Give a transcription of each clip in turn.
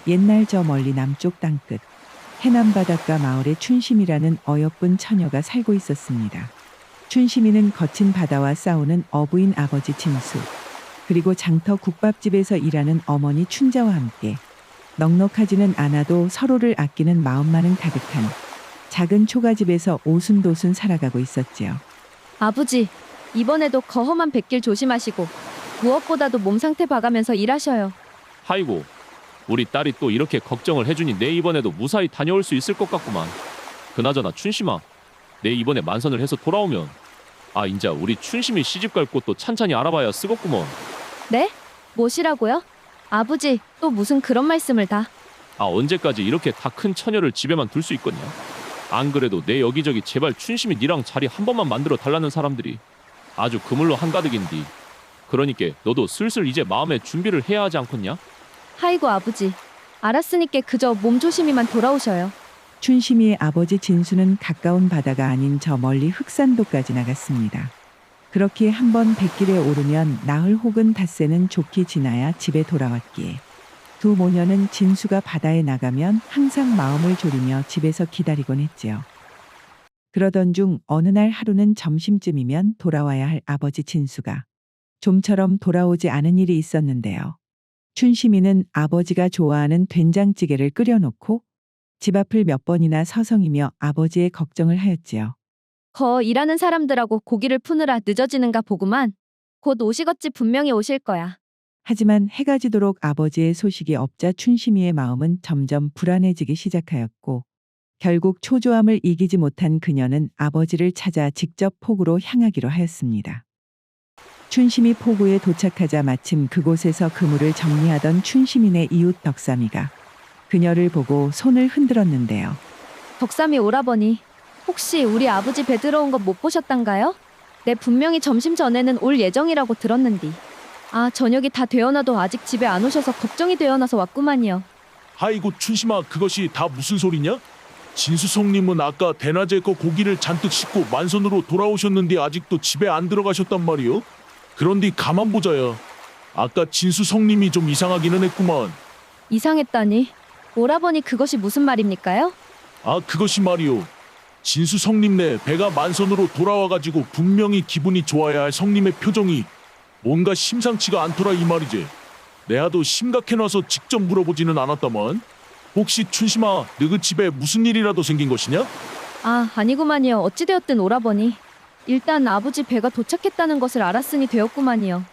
옛날 저 멀리 남쪽 땅끝 해남 바닷가 마을에 춘심이라는 어여쁜 처녀가 살고 있었습니다. 춘심이는 거친 바다와 싸우는 어부인 아버지 진수, 그리고 장터 국밥집에서 일하는 어머니 춘자와 함께 넉넉하지는 않아도 서로를 아끼는 마음만은 가득한 작은 초가집에서 오순도순 살아가고 있었지요. 아버지, 이번에도 거험한 뱃길 조심하시고 무엇보다도 몸 상태 봐가면서 일하셔요. 아이고, 우리 딸이 또 이렇게 걱정을 해주니 내 이번에도 무사히 다녀올 수 있을 것 같구만. 그나저나 춘심아, 내 이번에 만선을 해서 돌아오면 인자 우리 춘심이 시집갈 곳도 찬찬히 알아봐야 쓰겠구먼. 네? 뭐시라고요? 아버지, 또 무슨 그런 말씀을 다. 언제까지 이렇게 다 큰 처녀를 집에만 둘 수 있겠냐? 안 그래도 내 여기저기 제발 춘심이 니랑 자리 한 번만 만들어 달라는 사람들이 아주 그물로 한가득인디. 그러니까 너도 슬슬 이제 마음의 준비를 해야 하지 않겠냐? 아이고 아버지, 알았으니까 그저 몸 조심히만 돌아오셔요. 춘심이의 아버지 진수는 가까운 바다가 아닌 저 멀리 흑산도까지 나갔습니다. 그렇게 한번 뱃길에 오르면 나흘 혹은 닷새는 좋게 지나야 집에 돌아왔기에 두 모녀는 진수가 바다에 나가면 항상 마음을 졸이며 집에서 기다리곤 했지요. 그러던 중 어느 날 하루는 점심쯤이면 돌아와야 할 아버지 진수가 좀처럼 돌아오지 않은 일이 있었는데요. 춘심이는 아버지가 좋아하는 된장찌개를 끓여놓고 집 앞을 몇 번이나 서성이며 아버지의 걱정을 하였지요. 일하는 사람들하고 고기를 푸느라 늦어지는가 보구만. 곧 오시겠지. 분명히 오실 거야. 하지만 해가 지도록 아버지의 소식이 없자 춘심이의 마음은 점점 불안해지기 시작하였고 결국 초조함을 이기지 못한 그녀는 아버지를 찾아 직접 포구로 향하기로 하였습니다. 춘심이 포구에 도착하자 마침 그곳에서 그물을 정리하던 춘심이네 이웃 덕삼이가 그녀를 보고 손을 흔들었는데요. 덕삼이 오라버니, 혹시 우리 아버지 배 들어온 것 못 보셨단가요? 내 분명히 점심 전에는 올 예정이라고 들었는디. 저녁이 다 되어나도 아직 집에 안 오셔서 걱정이 되어나서 왔구만요. 아이고 춘심아, 그것이 다 무슨 소리냐? 진수성님은 아까 대낮에 거 고기를 잔뜩 싣고 만선으로 돌아오셨는데 아직도 집에 안 들어가셨단 말이요? 그런데 가만 보자야. 아까 진수성님이 좀 이상하기는 했구만. 이상했다니? 오라버니, 그것이 무슨 말입니까요? 그것이 말이요. 진수성님네 배가 만선으로 돌아와가지고 분명히 기분이 좋아야 할 성님의 표정이 뭔가 심상치가 않더라 이 말이지. 내아도 심각해놔서 직접 물어보지는 않았다만. 혹시 춘심아, 너그 집에 무슨 일이라도 생긴 것이냐? 아니구만요. 어찌되었든 오라버니, 일단 아버지 배가 도착했다는 것을 알았으니 되었구만요.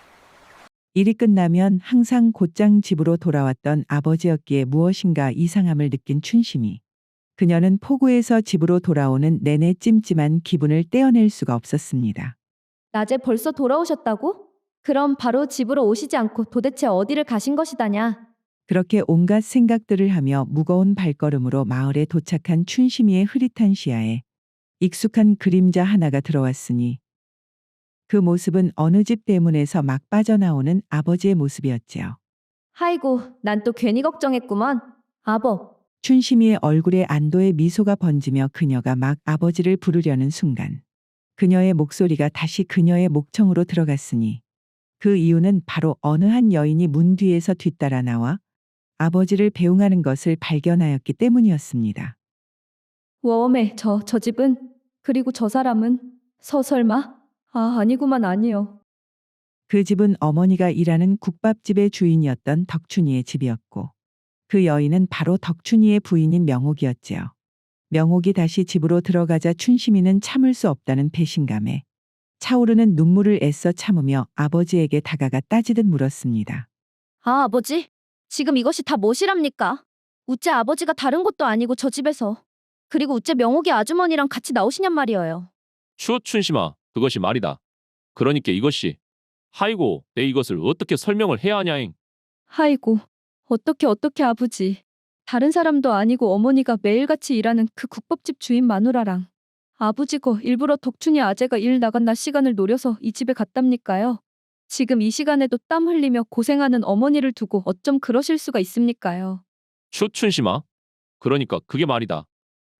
일이 끝나면 항상 곧장 집으로 돌아왔던 아버지였기에 무엇인가 이상함을 느낀 춘심이. 그녀는 포구에서 집으로 돌아오는 내내 찜찜한 기분을 떼어낼 수가 없었습니다. 낮에 벌써 돌아오셨다고? 그럼 바로 집으로 오시지 않고 도대체 어디를 가신 것이다냐? 그렇게 온갖 생각들을 하며 무거운 발걸음으로 마을에 도착한 춘심이의 흐릿한 시야에 익숙한 그림자 하나가 들어왔으니 그 모습은 어느 집 대문에서 막 빠져나오는 아버지의 모습이었지요. 아이고, 난 또 괜히 걱정했구먼. 아버. 춘심이의 얼굴에 안도의 미소가 번지며 그녀가 막 아버지를 부르려는 순간 그녀의 목소리가 다시 그녀의 목청으로 들어갔으니 그 이유는 바로 어느 한 여인이 문 뒤에서 뒤따라 나와 아버지를 배웅하는 것을 발견하였기 때문이었습니다. 웜에 저 집은, 그리고 저 사람은 설마? 아니구만. 아니요. 그 집은 어머니가 일하는 국밥집의 주인이었던 덕춘이의 집이었고 그 여인은 바로 덕춘이의 부인인 명옥이었지요. 명옥이 다시 집으로 들어가자 춘심이는 참을 수 없다는 배신감에 차오르는 눈물을 애써 참으며 아버지에게 다가가 따지듯 물었습니다. 아버지, 지금 이것이 다 무엇이랍니까? 우째 아버지가 다른 곳도 아니고 저 집에서, 그리고 우째 명옥이 아주머니랑 같이 나오시냔 말이에요. 춘심아, 그것이 말이다. 그러니까 이것이 아이고, 내 이것을 어떻게 설명을 해야 하냐잉. 아이고, 어떻게 아버지. 다른 사람도 아니고 어머니가 매일같이 일하는 그 국밥집 주인 마누라랑 아버지고 일부러 덕춘이 아재가 일 나간 낮 시간을 노려서 이 집에 갔답니까요? 지금 이 시간에도 땀 흘리며 고생하는 어머니를 두고 어쩜 그러실 수가 있습니까요? 춘심아, 그러니까 그게 말이다.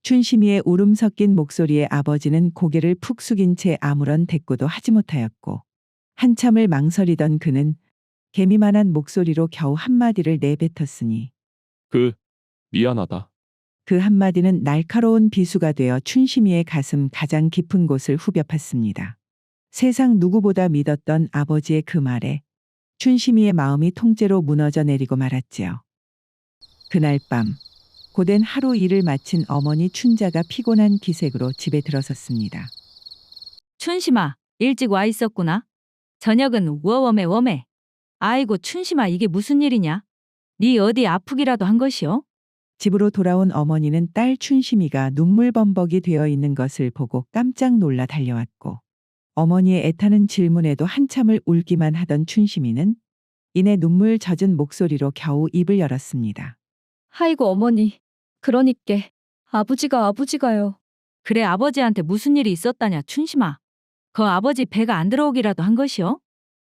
춘심이의 울음 섞인 목소리에 아버지는 고개를 푹 숙인 채 아무런 대꾸도 하지 못하였고 한참을 망설이던 그는 개미만한 목소리로 겨우 한마디를 내뱉었으니 미안하다. 그 한마디는 날카로운 비수가 되어 춘심이의 가슴 가장 깊은 곳을 후벼 팠습니다. 세상 누구보다 믿었던 아버지의 그 말에 춘심이의 마음이 통째로 무너져 내리고 말았지요. 그날 밤 고된 하루 일을 마친 어머니 춘자가 피곤한 기색으로 집에 들어섰습니다. 춘심아, 일찍 와 있었구나. 저녁은 웜해. 아이고 춘심아, 이게 무슨 일이냐? 네 어디 아프기라도 한 것이오? 집으로 돌아온 어머니는 딸 춘심이가 눈물범벅이 되어 있는 것을 보고 깜짝 놀라 달려왔고 어머니의 애타는 질문에도 한참을 울기만 하던 춘심이는 이내 눈물 젖은 목소리로 겨우 입을 열었습니다. 아이고 어머니. 그러니께 아버지가요. 그래, 아버지한테 무슨 일이 있었다냐 춘심아. 그 아버지 배가 안 들어오기라도 한 것이오?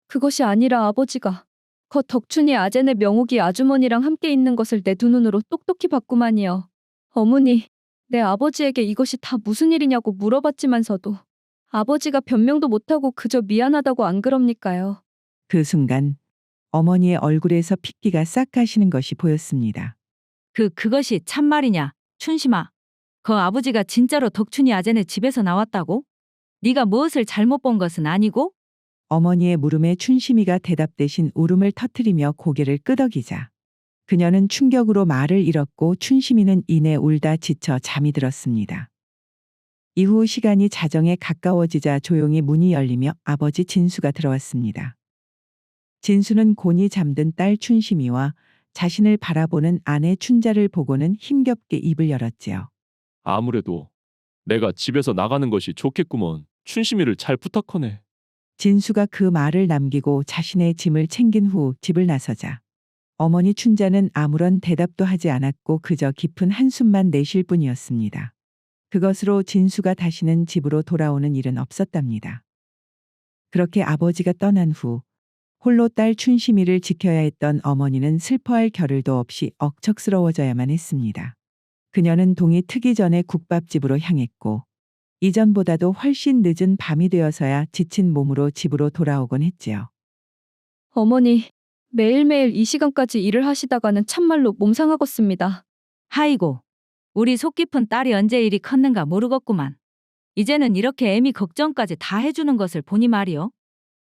그것이 아니라 아버지가 덕춘이 아제네 명옥이 아주머니랑 함께 있는 것을 내 두 눈으로 똑똑히 봤구만이요. 어머니, 내 아버지에게 이것이 다 무슨 일이냐고 물어봤지만서도 아버지가 변명도 못하고 그저 미안하다고 안 그럽니까요. 그 순간 어머니의 얼굴에서 핏기가 싹 가시는 것이 보였습니다. 그것이 참말이냐 춘심아. 그 아버지가 진짜로 덕춘이 아제네 집에서 나왔다고? 네가 무엇을 잘못 본 것은 아니고? 어머니의 물음에 춘심이가 대답 대신 울음을 터뜨리며 고개를 끄덕이자 그녀는 충격으로 말을 잃었고 춘심이는 이내 울다 지쳐 잠이 들었습니다. 이후 시간이 자정에 가까워지자 조용히 문이 열리며 아버지 진수가 들어왔습니다. 진수는 곤히 잠든 딸 춘심이와 자신을 바라보는 아내 춘자를 보고는 힘겹게 입을 열었지요. 아무래도 내가 집에서 나가는 것이 좋겠구먼. 춘심이를 잘 부탁하네. 진수가 그 말을 남기고 자신의 짐을 챙긴 후 집을 나서자 어머니 춘자는 아무런 대답도 하지 않았고 그저 깊은 한숨만 내쉴 뿐이었습니다. 그것으로 진수가 다시는 집으로 돌아오는 일은 없었답니다. 그렇게 아버지가 떠난 후 홀로 딸 춘심이를 지켜야 했던 어머니는 슬퍼할 겨를도 없이 억척스러워져야만 했습니다. 그녀는 동이 트기 전에 국밥집으로 향했고 이전보다도 훨씬 늦은 밤이 되어서야 지친 몸으로 집으로 돌아오곤 했지요. 어머니, 매일매일 이 시간까지 일을 하시다가는 참말로 몸 상하겠습니다. 하이고, 우리 속 깊은 딸이 언제 일이 컸는가 모르겠구만. 이제는 이렇게 애미 걱정까지 다 해주는 것을 보니 말이오.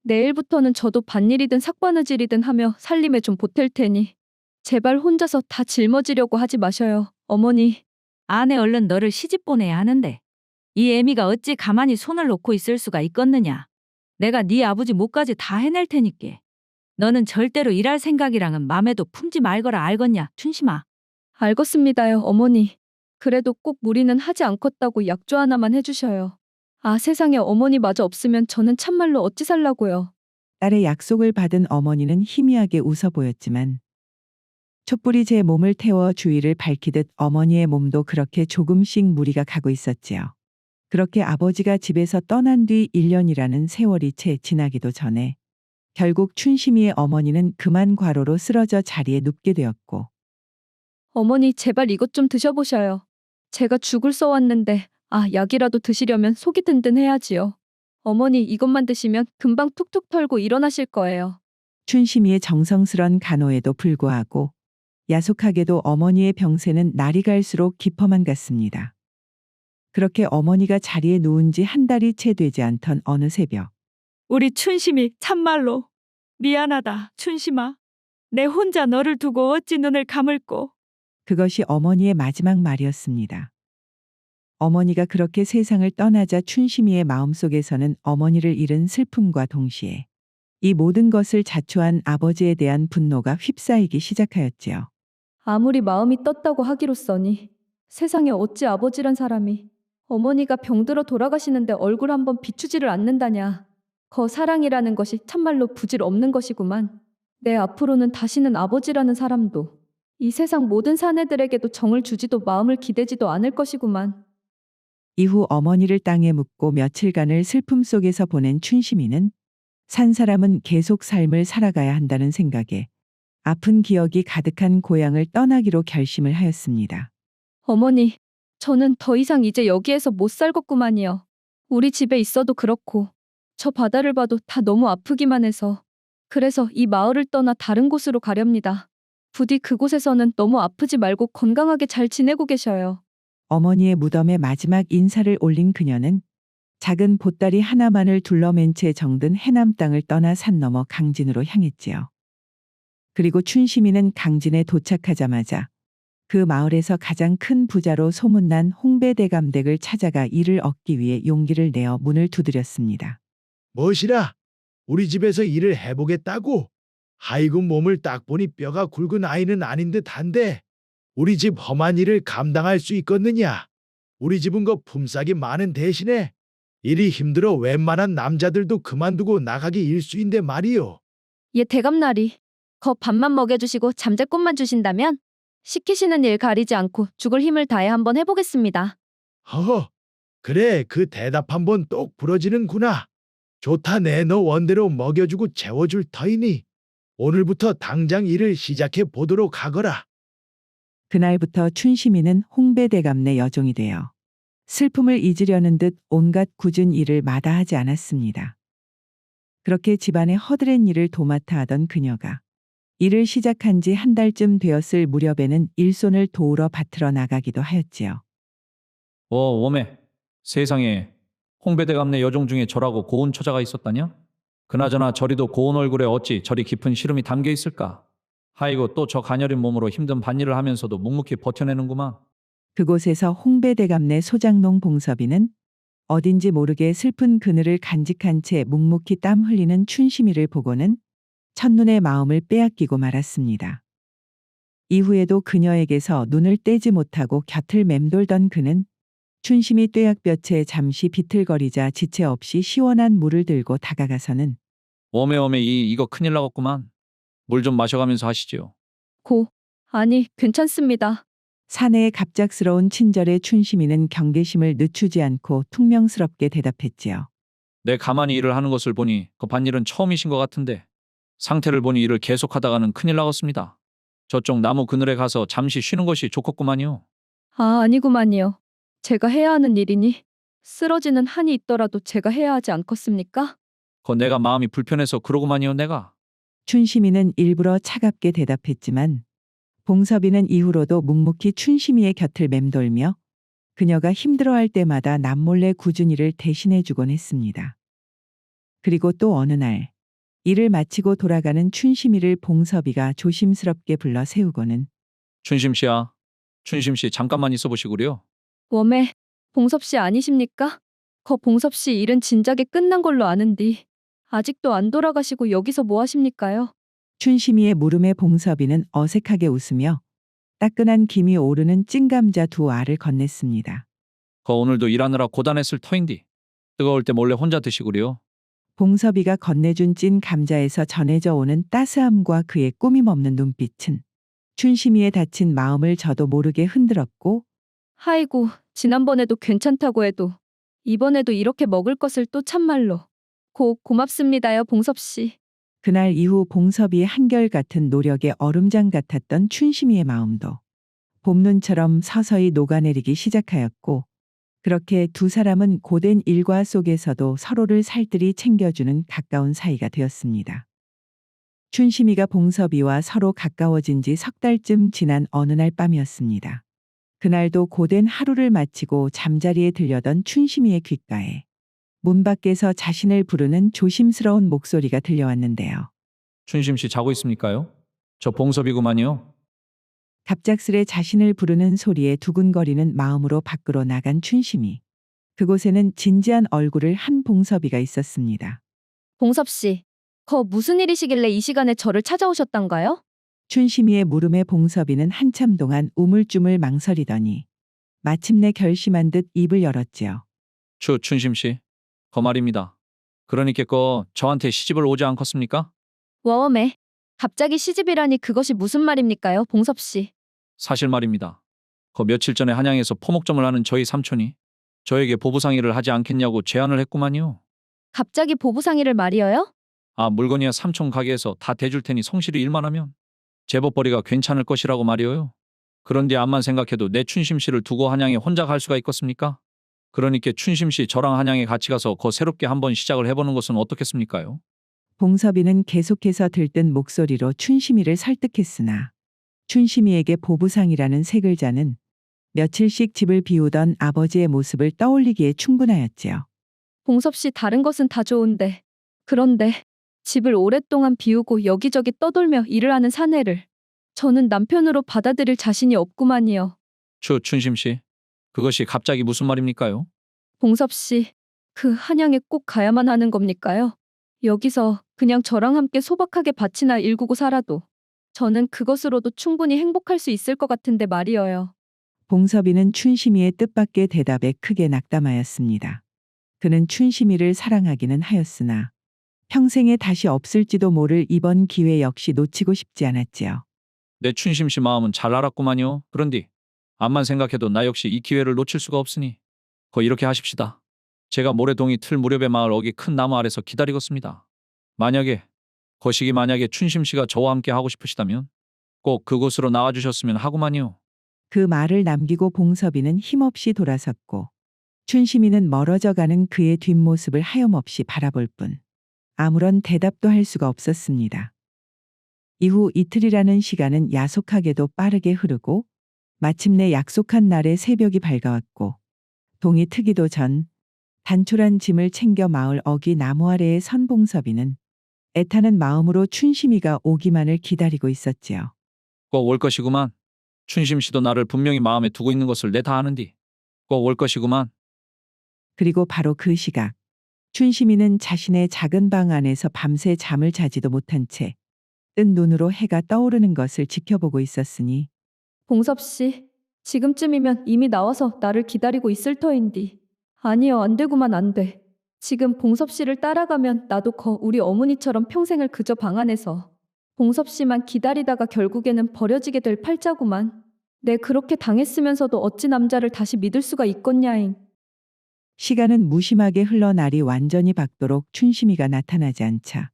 내일부터는 저도 밭일이든 삭바느질이든 하며 살림에 좀 보탤 테니 제발 혼자서 다 짊어지려고 하지 마셔요, 어머니. 아내 얼른 너를 시집 보내야 하는데 이 애미가 어찌 가만히 손을 놓고 있을 수가 있겠느냐. 내가 네 아버지 몫까지 다 해낼 테니께. 너는 절대로 일할 생각이랑은 맘에도 품지 말거라 알겠냐 춘심아. 알겠습니다요, 어머니. 그래도 꼭 무리는 하지 않겠다고 약조 하나만 해주셔요. 아, 세상에 어머니마저 없으면 저는 참말로 어찌 살라고요. 딸의 약속을 받은 어머니는 희미하게 웃어 보였지만 촛불이 제 몸을 태워 주위를 밝히듯 어머니의 몸도 그렇게 조금씩 무리가 가고 있었지요. 그렇게 아버지가 집에서 떠난 뒤 1년이라는 세월이 채 지나기도 전에 결국 춘심이의 어머니는 그만 과로로 쓰러져 자리에 눕게 되었고 어머니, 제발 이것 좀 드셔보셔요. 제가 죽을 써왔는데 약이라도 드시려면 속이 든든해야지요. 어머니, 이것만 드시면 금방 툭툭 털고 일어나실 거예요. 춘심이의 정성스런 간호에도 불구하고 야속하게도 어머니의 병세는 날이 갈수록 깊어만 갔습니다. 그렇게 어머니가 자리에 누운 지 한 달이 채 되지 않던 어느 새벽 우리 춘심이 참말로 미안하다 춘심아. 내 혼자 너를 두고 어찌 눈을 감을꼬. 그것이 어머니의 마지막 말이었습니다. 어머니가 그렇게 세상을 떠나자 춘심이의 마음속에서는 어머니를 잃은 슬픔과 동시에 이 모든 것을 자초한 아버지에 대한 분노가 휩싸이기 시작하였지요. 아무리 마음이 떴다고 하기로써니 세상에 어찌 아버지란 사람이 어머니가 병들어 돌아가시는데 얼굴 한번 비추지를 않는다냐. 사랑이라는 것이 참말로 부질 없는 것이구만. 내 앞으로는 다시는 아버지라는 사람도 이 세상 모든 사내들에게도 정을 주지도 마음을 기대지도 않을 것이구만. 이후 어머니를 땅에 묻고 며칠간을 슬픔 속에서 보낸 춘심이는 산 사람은 계속 삶을 살아가야 한다는 생각에 아픈 기억이 가득한 고향을 떠나기로 결심을 하였습니다. 어머니, 저는 더 이상 이제 여기에서 못 살겠구만이요. 우리 집에 있어도 그렇고 저 바다를 봐도 다 너무 아프기만 해서 그래서 이 마을을 떠나 다른 곳으로 가렵니다. 부디 그곳에서는 너무 아프지 말고 건강하게 잘 지내고 계셔요. 어머니의 무덤에 마지막 인사를 올린 그녀는 작은 보따리 하나만을 둘러맨 채 정든 해남 땅을 떠나 산 너머 강진으로 향했지요. 그리고 춘심이는 강진에 도착하자마자 그 마을에서 가장 큰 부자로 소문난 홍배대감댁을 찾아가 일을 얻기 위해 용기를 내어 문을 두드렸습니다. 무엇이라? 우리 집에서 일을 해보겠다고? 아이고 몸을 딱 보니 뼈가 굵은 아이는 아닌 듯한데 우리 집 험한 일을 감당할 수 있겠느냐? 우리 집은 거 품삯이 많은 대신에 일이 힘들어 웬만한 남자들도 그만두고 나가기 일수인데 말이요. 예 대감나리. 거 밥만 먹여주시고 잠잘꽃만 주신다면 시키시는 일 가리지 않고 죽을 힘을 다해 한번 해보겠습니다. 허허, 그래 그 대답 한번 똑 부러지는구나. 좋다 내 너 원대로 먹여주고 채워줄 터이니 오늘부터 당장 일을 시작해 보도록 하거라. 그날부터 춘심이는 홍배대감내 여종이 되어 슬픔을 잊으려는 듯 온갖 굳은 일을 마다하지 않았습니다. 그렇게 집안의 허드렛 일을 도맡아 하던 그녀가 일을 시작한 지 한 달쯤 되었을 무렵에는 일손을 도우러 밭으로 나가기도 하였지요. 오메. 세상에 홍배대감내 여종 중에 저라고 고운 처자가 있었다냐? 그나저나 저리도 고운 얼굴에 어찌 저리 깊은 시름이 담겨 있을까? 아이고 또 저 가녀린 몸으로 힘든 밭일을 하면서도 묵묵히 버텨내는구만. 그곳에서 홍배대감내 소장농 봉섭이는 어딘지 모르게 슬픈 그늘을 간직한 채 묵묵히 땀 흘리는 춘심이를 보고는 첫눈에 마음을 빼앗기고 말았습니다. 이후에도 그녀에게서 눈을 떼지 못하고 곁을 맴돌던 그는 춘심이 뙤약볕에 잠시 비틀거리자 지체 없이 시원한 물을 들고 다가가서는 오메 이거 큰일 나겠구만. 물 좀 마셔가면서 하시지요. 아니 괜찮습니다. 사내의 갑작스러운 친절에 춘심이는 경계심을 늦추지 않고 퉁명스럽게 대답했지요. 내 가만히 일을 하는 것을 보니 그 밭일은 처음이신 것 같은데 상태를 보니 일을 계속하다가는 큰일 나겠습니다. 저쪽 나무 그늘에 가서 잠시 쉬는 것이 좋겠구만요. 아니구만요. 제가 해야 하는 일이니 쓰러지는 한이 있더라도 제가 해야 하지 않겠습니까? 내가 마음이 불편해서 그러구만요 내가. 춘심이는 일부러 차갑게 대답했지만 봉섭이는 이후로도 묵묵히 춘심이의 곁을 맴돌며 그녀가 힘들어할 때마다 남몰래 굳은 일을 대신해 주곤 했습니다. 그리고 또 어느 날 일을 마치고 돌아가는 춘심이를 봉섭이가 조심스럽게 불러 세우고는 춘심씨야. 춘심씨 잠깐만 있어 보시구려. 웜에 봉섭씨 아니십니까? 거 봉섭씨 일은 진작에 끝난 걸로 아는디 아직도 안 돌아가시고 여기서 뭐 하십니까요? 춘심이의 물음에 봉섭이는 어색하게 웃으며 따끈한 김이 오르는 찐감자 2알을 건넸습니다. 오늘도 일하느라 고단했을 터인디 뜨거울 때 몰래 혼자 드시구려. 봉섭이가 건네준 찐 감자에서 전해져 오는 따스함과 그의 꾸밈없는 눈빛은 춘심이의 다친 마음을 저도 모르게 흔들었고 아이고 지난번에도 괜찮다고 해도 이번에도 이렇게 먹을 것을 또 참말로 고맙습니다요 봉섭씨. 그날 이후 봉섭이의 한결같은 노력에 얼음장 같았던 춘심이의 마음도 봄눈처럼 서서히 녹아내리기 시작하였고 그렇게 두 사람은 고된 일과 속에서도 서로를 살뜰히 챙겨주는 가까운 사이가 되었습니다. 춘심이가 봉섭이와 서로 가까워진 지 석 달쯤 지난 어느 날 밤이었습니다. 그날도 고된 하루를 마치고 잠자리에 들려던 춘심이의 귓가에 문 밖에서 자신을 부르는 조심스러운 목소리가 들려왔는데요. 춘심씨 자고 있습니까요? 저 봉섭이구만요. 갑작스레 자신을 부르는 소리에 두근거리는 마음으로 밖으로 나간 춘심이. 그곳에는 진지한 얼굴을 한 봉섭이가 있었습니다. 봉섭씨, 거 무슨 일이시길래 이 시간에 저를 찾아오셨단가요? 춘심이의 물음에 봉섭이는 한참 동안 우물쭈물 망설이더니 마침내 결심한 듯 입을 열었지요. 춘심씨. 거 말입니다. 그러니까 저한테 시집을 오지 않겠습니까? 웜에 갑자기 시집이라니 그것이 무슨 말입니까요 봉섭씨? 사실 말입니다. 며칠 전에 한양에서 포목점을 하는 저희 삼촌이 저에게 보부상의를 하지 않겠냐고 제안을 했구만요. 갑자기 보부상의를 말이어요? 물건이야 삼촌 가게에서 다 대줄 테니 성실히 일만 하면 제법벌이가 괜찮을 것이라고 말이어요. 그런데 암만 생각해도 내 춘심씨를 두고 한양에 혼자 갈 수가 있겠습니까? 그러니까 춘심씨 저랑 한양에 같이 가서 새롭게 한번 시작을 해보는 것은 어떻겠습니까요? 봉섭이는 계속해서 들뜬 목소리로 춘심이를 설득했으나 춘심이에게 보부상이라는 세 글자는 며칠씩 집을 비우던 아버지의 모습을 떠올리기에 충분하였지요. 봉섭 씨 다른 것은 다 좋은데. 그런데 집을 오랫동안 비우고 여기저기 떠돌며 일을 하는 사내를 저는 남편으로 받아들일 자신이 없구만요. 춘심 씨, 그것이 갑자기 무슨 말입니까요? 봉섭 씨, 그 한양에 꼭 가야만 하는 겁니까요? 여기서 그냥 저랑 함께 소박하게 밭이나 일구고 살아도 저는 그것으로도 충분히 행복할 수 있을 것 같은데 말이어요. 봉섭이는 춘심이의 뜻밖의 대답에 크게 낙담하였습니다. 그는 춘심이를 사랑하기는 하였으나 평생에 다시 없을지도 모를 이번 기회 역시 놓치고 싶지 않았지요. 내 춘심 씨 마음은 잘 알았구만요. 그런디 암만 생각해도 나 역시 이 기회를 놓칠 수가 없으니 이렇게 하십시다. 제가 모래동이 틀 무렵의 마을 어기 큰 나무 아래서 기다리겠습니다. 만약에 춘심 씨가 저와 함께 하고 싶으시다면 꼭 그곳으로 나와주셨으면 하구만요. 그 말을 남기고 봉섭이는 힘없이 돌아섰고 춘심이는 멀어져 가는 그의 뒷모습을 하염없이 바라볼 뿐 아무런 대답도 할 수가 없었습니다. 이후 이틀이라는 시간은 야속하게도 빠르게 흐르고 마침내 약속한 날의 새벽이 밝아왔고 동이 트기도 전 단촐한 짐을 챙겨 마을 어기 나무 아래에 선 봉섭이는 애타는 마음으로 춘심이가 오기만을 기다리고 있었지요. 꼭 올 것이구만. 춘심 씨도 나를 분명히 마음에 두고 있는 것을 내 다 아는디 꼭 올 것이구만. 그리고 바로 그 시각 춘심이는 자신의 작은 방 안에서 밤새 잠을 자지도 못한 채 뜬 눈으로 해가 떠오르는 것을 지켜보고 있었으니 봉섭 씨, 지금쯤이면 이미 나와서 나를 기다리고 있을 터인디. 아니요, 안 되구만 안 돼. 지금 봉섭 씨를 따라가면 나도 우리 어머니처럼 평생을 그저 방 안에서 봉섭 씨만 기다리다가 결국에는 버려지게 될 팔자구만. 내 그렇게 당했으면서도 어찌 남자를 다시 믿을 수가 있겠냐잉. 시간은 무심하게 흘러 날이 완전히 밝도록 춘심이가 나타나지 않자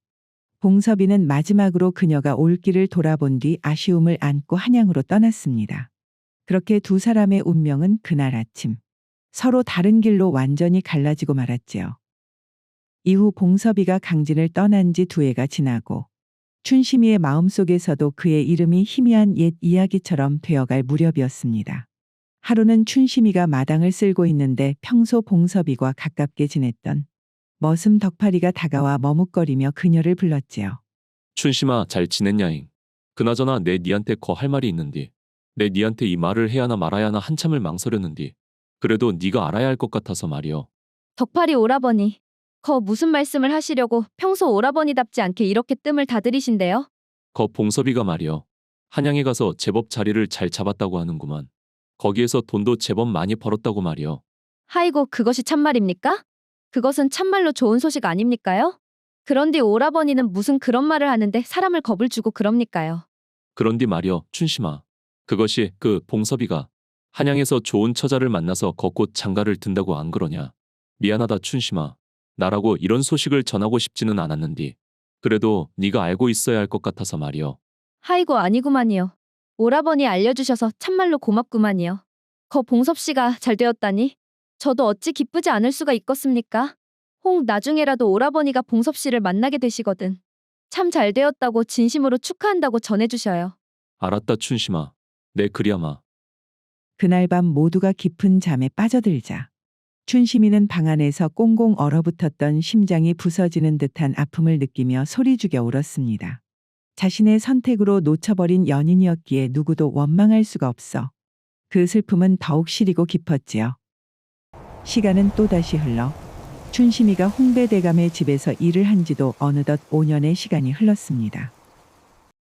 봉섭이는 마지막으로 그녀가 올 길을 돌아본 뒤 아쉬움을 안고 한양으로 떠났습니다. 그렇게 두 사람의 운명은 그날 아침 서로 다른 길로 완전히 갈라지고 말았지요. 이후 봉섭이가 강진을 떠난 지 2해가 지나고 춘심이의 마음속에서도 그의 이름이 희미한 옛 이야기처럼 되어갈 무렵이었습니다. 하루는 춘심이가 마당을 쓸고 있는데 평소 봉섭이와 가깝게 지냈던 머슴 덕파리가 다가와 머뭇거리며 그녀를 불렀지요. 춘심아, 잘 지냈냐잉? 그나저나 내 니한테 할 말이 있는디. 내 니한테 이 말을 해야 하나 말아야 하나 한참을 망설였는디. 그래도 네가 알아야 할 것 같아서 말이여. 덕파리 오라버니, 무슨 말씀을 하시려고 평소 오라버니답지 않게 이렇게 뜸을 다 들이신데요? 봉섭이가 말이여. 한양에 가서 제법 자리를 잘 잡았다고 하는구만. 거기에서 돈도 제법 많이 벌었다고 말이여. 하이고, 그것이 참말입니까? 그것은 참말로 좋은 소식 아닙니까요? 그런데 오라버니는 무슨 그런 말을 하는데 사람을 겁을 주고 그럽니까요? 그런디 말이여, 춘심아. 그것이 봉섭이가 한양에서 좋은 처자를 만나서 곧 장가를 든다고 안 그러냐. 미안하다 춘심아. 나라고 이런 소식을 전하고 싶지는 않았는디. 그래도 네가 알고 있어야 할 것 같아서 말이여. 하이고, 아니구만이요. 오라버니 알려주셔서 참말로 고맙구만이요. 봉섭 씨가 잘 되었다니 저도 어찌 기쁘지 않을 수가 있겠습니까? 나중에라도 오라버니가 봉섭 씨를 만나게 되시거든 참 잘 되었다고 진심으로 축하한다고 전해주셔요. 알았다 춘심아. 내 그리야마. 그날 밤 모두가 깊은 잠에 빠져들자 춘심이는 방 안에서 꽁꽁 얼어붙었던 심장이 부서지는 듯한 아픔을 느끼며 소리죽여 울었습니다. 자신의 선택으로 놓쳐버린 연인이었기에 누구도 원망할 수가 없어 그 슬픔은 더욱 시리고 깊었지요. 시간은 또다시 흘러 춘심이가 홍배대감의 집에서 일을 한 지도 어느덧 5년의 시간이 흘렀습니다.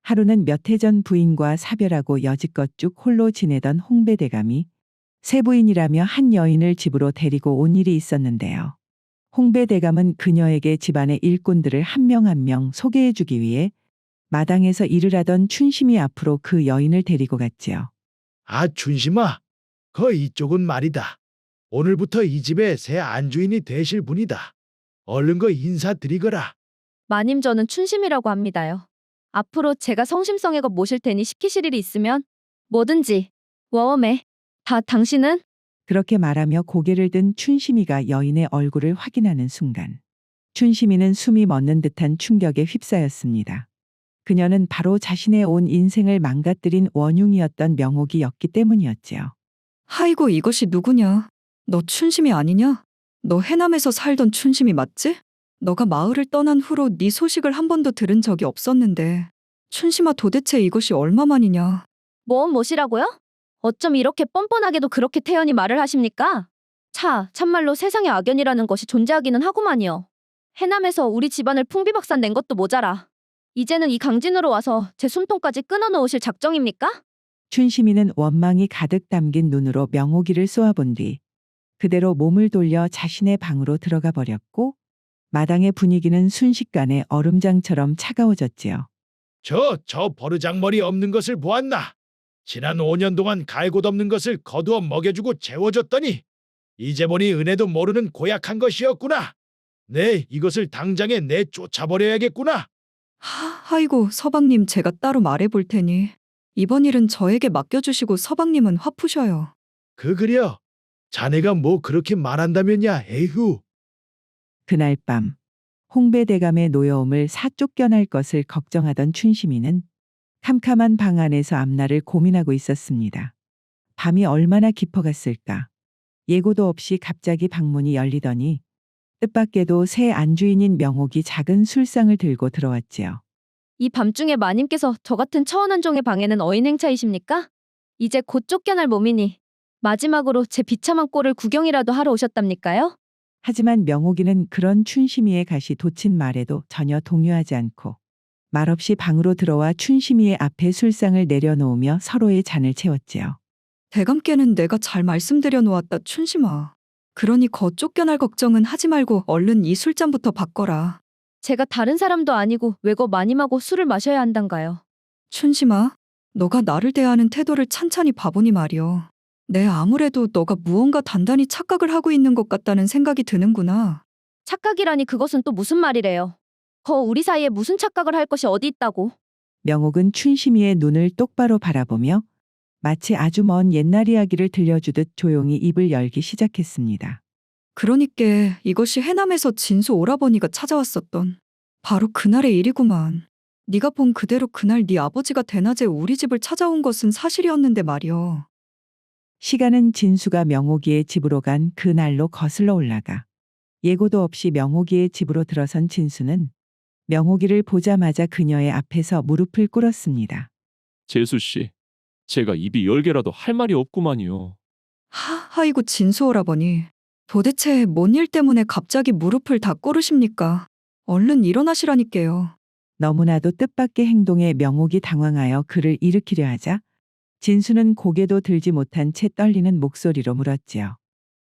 하루는 몇 해 전 부인과 사별하고 여지껏 쭉 홀로 지내던 홍배대감이 새 부인이라며 한 여인을 집으로 데리고 온 일이 있었는데요. 홍배대감은 그녀에게 집안의 일꾼들을 한 명 한 명 소개해주기 위해 마당에서 일을 하던 춘심이 앞으로 그 여인을 데리고 갔지요. 아, 춘심아, 이쪽은 말이다. 오늘부터 이 집의 새 안주인이 되실 분이다. 얼른 인사드리거라. 마님, 저는 춘심이라고 합니다요. 앞으로 제가 성심성의껏 모실 테니 시키실 일이 있으면 뭐든지. 워엄에. 당신은? 그렇게 말하며 고개를 든 춘심이가 여인의 얼굴을 확인하는 순간 춘심이는 숨이 멎는 듯한 충격에 휩싸였습니다. 그녀는 바로 자신의 온 인생을 망가뜨린 원흉이었던 명옥이었기 때문이었지요. 아이고 이것이 누구냐? 너 춘심이 아니냐? 너 해남에서 살던 춘심이 맞지? 너가 마을을 떠난 후로 네 소식을 한 번도 들은 적이 없었는데 춘심아 도대체 이것이 얼마만이냐? 뭔 못이라고요? 어쩜 이렇게 뻔뻔하게도 그렇게 태연히 말을 하십니까? 참말로 세상에 악연이라는 것이 존재하기는 하구만요. 해남에서 우리 집안을 풍비박산 낸 것도 모자라. 이제는 이 강진으로 와서 제 숨통까지 끊어놓으실 작정입니까? 춘심이는 원망이 가득 담긴 눈으로 명옥이를 쏘아본 뒤 그대로 몸을 돌려 자신의 방으로 들어가 버렸고 마당의 분위기는 순식간에 얼음장처럼 차가워졌지요. 저 버르장머리 없는 것을 보았나? 지난 5년 동안 갈 곳 없는 것을 거두어 먹여주고 재워줬더니 이제 보니 은혜도 모르는 고약한 것이었구나. 네, 이것을 당장에 내쫓아버려야겠구나. 아이고 서방님 제가 따로 말해볼 테니 이번 일은 저에게 맡겨주시고 서방님은 화 푸셔요. 그려. 자네가 뭐 그렇게 말한다면야 에휴. 그날 밤 홍배대감의 노여움을 사쫓겨날 것을 걱정하던 춘심이는 캄캄한 방 안에서 앞날을 고민하고 있었습니다. 밤이 얼마나 깊어갔을까. 예고도 없이 갑자기 방문이 열리더니 뜻밖에도 새 안주인인 명옥이 작은 술상을 들고 들어왔지요. 이 밤중에 마님께서 저 같은 처원한 종의 방에는 어인 행차이십니까? 이제 곧 쫓겨날 몸이니 마지막으로 제 비참한 꼴을 구경이라도 하러 오셨답니까요? 하지만 명옥이는 그런 춘심이의 가시 돋친 말에도 전혀 동요하지 않고 말없이 방으로 들어와 춘심이의 앞에 술상을 내려놓으며 서로의 잔을 채웠지요. 대감께는 내가 잘 말씀드려 놓았다 춘심아. 그러니 거 쫓겨날 걱정은 하지 말고 얼른 이 술잔부터 바꿔라. 제가 다른 사람도 아니고 왜거 마님하고 술을 마셔야 한단가요? 춘심아, 너가 나를 대하는 태도를 찬찬히 봐보니 말이여. 내 아무래도 너가 무언가 단단히 착각을 하고 있는 것 같다는 생각이 드는구나. 착각이라니 그것은 또 무슨 말이래요? 우리 사이에 무슨 착각을 할 것이 어디 있다고? 명옥은 춘심이의 눈을 똑바로 바라보며 마치 아주 먼 옛날 이야기를 들려주듯 조용히 입을 열기 시작했습니다. 그러니께 이것이 해남에서 진수 오라버니가 찾아왔었던 바로 그날의 일이구만. 네가 본 그대로 그날 네 아버지가 대낮에 우리 집을 찾아온 것은 사실이었는데 말이여. 시간은 진수가 명옥이의 집으로 간 그날로 거슬러 올라가 예고도 없이 명옥이의 집으로 들어선 진수는 명옥이를 보자마자 그녀의 앞에서 무릎을 꿇었습니다. 재수 씨, 제가 입이 10개라도 할 말이 없구만요. 아이고 진수 오라버니. 도대체 뭔 일 때문에 갑자기 무릎을 다 꿇으십니까? 얼른 일어나시라니까요. 너무나도 뜻밖의 행동에 명옥이 당황하여 그를 일으키려 하자 진수는 고개도 들지 못한 채 떨리는 목소리로 물었지요.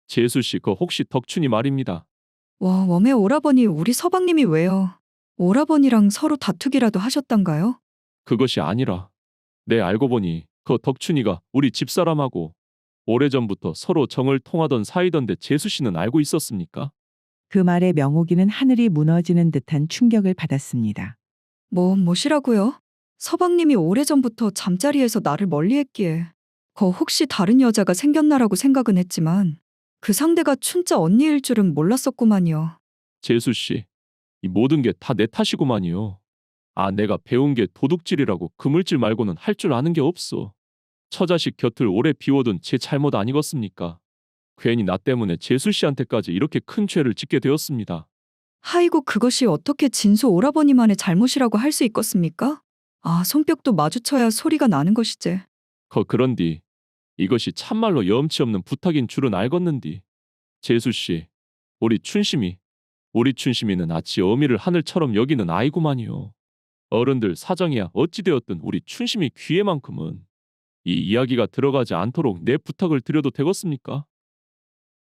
재수 씨, 그 혹시 덕춘이 말입니다. 와, 웜의 오라버니 우리 서방님이 왜요? 오라버니랑 서로 다투기라도 하셨단가요? 그것이 아니라 네, 알고 보니 그 덕춘이가 우리 집사람하고 오래전부터 서로 정을 통하던 사이던데 재수 씨는 알고 있었습니까? 그 말에 명옥이는 하늘이 무너지는 듯한 충격을 받았습니다. 뭐시라고요? 서방님이 오래전부터 잠자리에서 나를 멀리했기에 혹시 다른 여자가 생겼나라고 생각은 했지만 그 상대가 춘자 언니일 줄은 몰랐었구만요. 재수 씨, 이 모든 게 다 내 탓이구만요. 내가 배운 게 도둑질이라고 그물질 말고는 할 줄 아는 게 없어. 처자식 곁을 오래 비워둔 제 잘못 아니겠습니까? 괜히 나 때문에 재수 씨한테까지 이렇게 큰 죄를 짓게 되었습니다. 아이고 그것이 어떻게 진수 오라버니만의 잘못이라고 할 수 있겠습니까? 손뼉도 마주쳐야 소리가 나는 것이지. 그런디 이것이 참말로 여음치 없는 부탁인 줄은 알겠는디. 재수 씨, 우리 춘심이는 아치 어미를 하늘처럼 여기는 아이구만요. 어른들 사정이야 어찌되었든 우리 춘심이 귀에만큼은 이 이야기가 들어가지 않도록 내 부탁을 드려도 되겠습니까?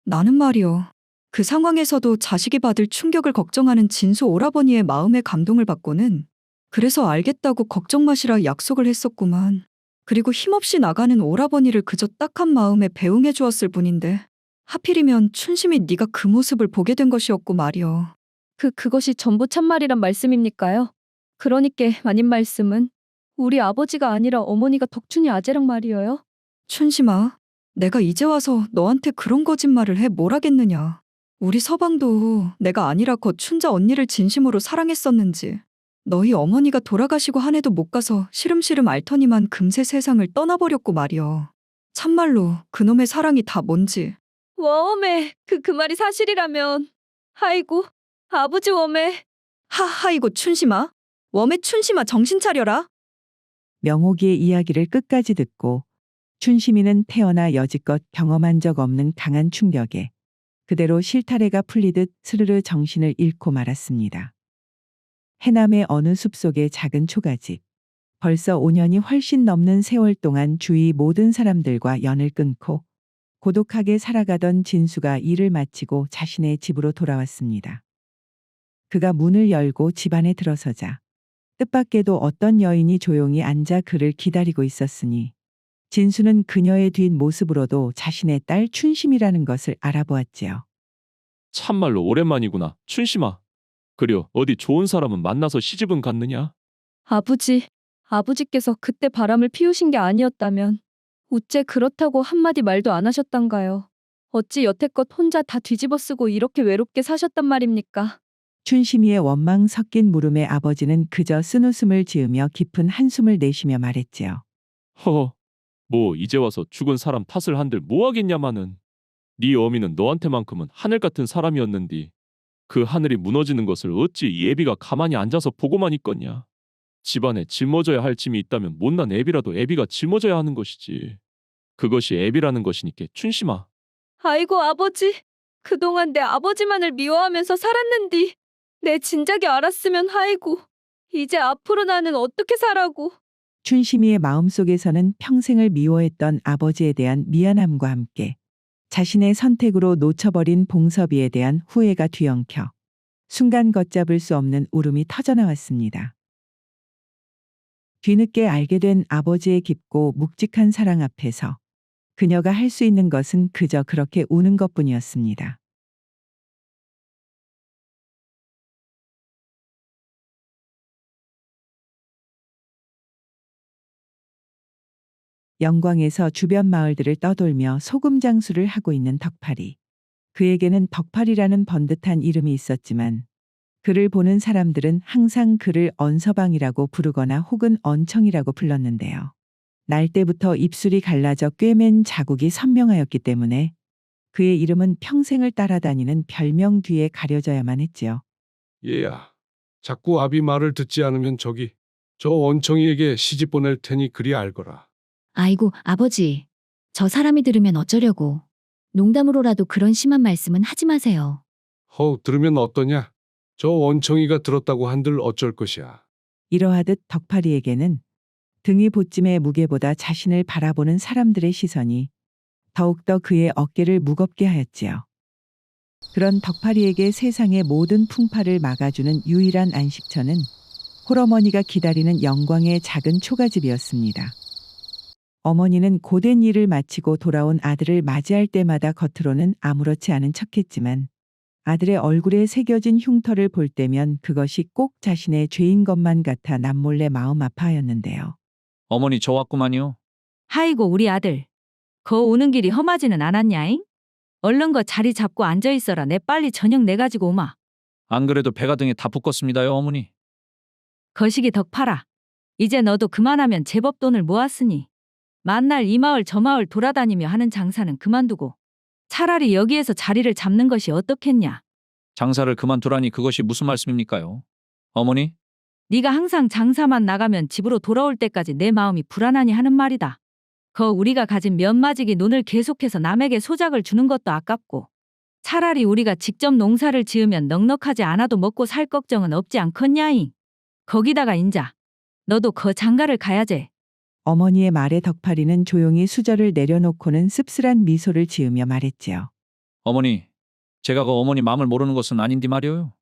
나는 말이요. 그 상황에서도 자식이 받을 충격을 걱정하는 진수 오라버니의 마음의 감동을 받고는 그래서 알겠다고 걱정 마시라 약속을 했었구만. 그리고 힘없이 나가는 오라버니를 그저 딱한 마음에 배웅해 주었을 뿐인데 하필이면 춘심이 네가 그 모습을 보게 된 것이었고 말이요. 그것이 전부 참말이란 말씀입니까요? 그러니께 마님 말씀은 우리 아버지가 아니라 어머니가 덕춘이 아재랑 말이어요? 춘심아, 내가 이제 와서 너한테 그런 거짓말을 해 뭘 하겠느냐. 우리 서방도 내가 아니라 거 춘자 언니를 진심으로 사랑했었는지 너희 어머니가 돌아가시고 한 해도 못 가서 시름시름 앓더니만 금세 세상을 떠나버렸고 말이여. 참말로 그놈의 사랑이 다 뭔지. 웜에 그 말이 사실이라면. 아이고 아버지 웜에. 하하이고 춘심아. 웜에 춘심아 정신 차려라. 명옥이의 이야기를 끝까지 듣고 춘심이는 태어나 여지껏 경험한 적 없는 강한 충격에 그대로 실타래가 풀리듯 스르르 정신을 잃고 말았습니다. 해남의 어느 숲속의 작은 초가집. 벌써 5년이 훨씬 넘는 세월 동안 주위 모든 사람들과 연을 끊고 고독하게 살아가던 진수가 일을 마치고 자신의 집으로 돌아왔습니다. 그가 문을 열고 집 안에 들어서자 뜻밖에도 어떤 여인이 조용히 앉아 그를 기다리고 있었으니 진수는 그녀의 뒷모습으로도 자신의 딸 춘심이라는 것을 알아보았지요. 참말로 오랜만이구나, 춘심아. 그려 어디 좋은 사람은 만나서 시집은 갔느냐? 아버지께서 그때 바람을 피우신 게 아니었다면 어째 그렇다고 한마디 말도 안 하셨단가요? 어찌 여태껏 혼자 다 뒤집어 쓰고 이렇게 외롭게 사셨단 말입니까? 춘심이의 원망 섞인 물음에 아버지는 그저 쓴웃음을 지으며 깊은 한숨을 내쉬며 말했지요. 허허, 뭐 이제 와서 죽은 사람 탓을 한들 뭐하겠냐마는. 네 어미는 너한테만큼은 하늘 같은 사람이었는디 그 하늘이 무너지는 것을 어찌 이 애비가 가만히 앉아서 보고만 있겠냐. 집안에 짊어져야 할 짐이 있다면 못난 애비라도 애비가 짊어져야 하는 것이지. 그것이 애비라는 것이니까 춘심아. 아이고 아버지, 그동안 내 아버지만을 미워하면서 살았는디. 내 진작에 알았으면 아이고, 이제 앞으로 나는 어떻게 살라고. 춘심이의 마음속에서는 평생을 미워했던 아버지에 대한 미안함과 함께 자신의 선택으로 놓쳐버린 봉섭이에 대한 후회가 뒤엉켜 순간 걷잡을 수 없는 울음이 터져나왔습니다. 뒤늦게 알게 된 아버지의 깊고 묵직한 사랑 앞에서 그녀가 할 수 있는 것은 그저 그렇게 우는 것뿐이었습니다. 영광에서 주변 마을들을 떠돌며 소금 장수를 하고 있는 덕팔이. 그에게는 덕팔이라는 번듯한 이름이 있었지만 그를 보는 사람들은 항상 그를 언서방이라고 부르거나 혹은 언청이라고 불렀는데요. 날 때부터 입술이 갈라져 꿰맨 자국이 선명하였기 때문에 그의 이름은 평생을 따라다니는 별명 뒤에 가려져야만 했지요. 얘야, 자꾸 아비 말을 듣지 않으면 저 원청이에게 시집 보낼 테니 그리 알거라. 아이고, 아버지. 저 사람이 들으면 어쩌려고. 농담으로라도 그런 심한 말씀은 하지 마세요. 들으면 어떠냐? 저 원청이가 들었다고 한들 어쩔 것이야. 이러하듯 덕팔이에게는 등이 보찜의 무게보다 자신을 바라보는 사람들의 시선이 더욱더 그의 어깨를 무겁게 하였지요. 그런 덕팔이에게 세상의 모든 풍파를 막아주는 유일한 안식처는 홀어머니가 기다리는 영광의 작은 초가집이었습니다. 어머니는 고된 일을 마치고 돌아온 아들을 맞이할 때마다 겉으로는 아무렇지 않은 척했지만 아들의 얼굴에 새겨진 흉터를 볼 때면 그것이 꼭 자신의 죄인 것만 같아 남몰래 마음 아파하였는데요. 어머니 저 왔구만요. 하이고 우리 아들. 거 오는 길이 험하지는 않았냐잉? 얼른 거 자리 잡고 앉아 있어라. 내 빨리 저녁 내 가지고 오마. 안 그래도 배가 등에 다 붙겠습니다요, 어머니. 거시기 덕팔아. 이제 너도 그만하면 제법 돈을 모았으니 만날 이 마을 저 마을 돌아다니며 하는 장사는 그만두고 차라리 여기에서 자리를 잡는 것이 어떻겠냐. 장사를 그만두라니 그것이 무슨 말씀입니까요? 어머니? 네가 항상 장사만 나가면 집으로 돌아올 때까지 내 마음이 불안하니 하는 말이다. 거 우리가 가진 면마지기 논을 계속해서 남에게 소작을 주는 것도 아깝고 차라리 우리가 직접 농사를 지으면 넉넉하지 않아도 먹고 살 걱정은 없지 않겠냐잉. 거기다가 인자 너도 거 장가를 가야제. 어머니의 말에 덕팔이는 조용히 수저를 내려놓고는 씁쓸한 미소를 지으며 말했지요. 어머니, 제가 그 어머니 마음을 모르는 것은 아닌데 말이오요.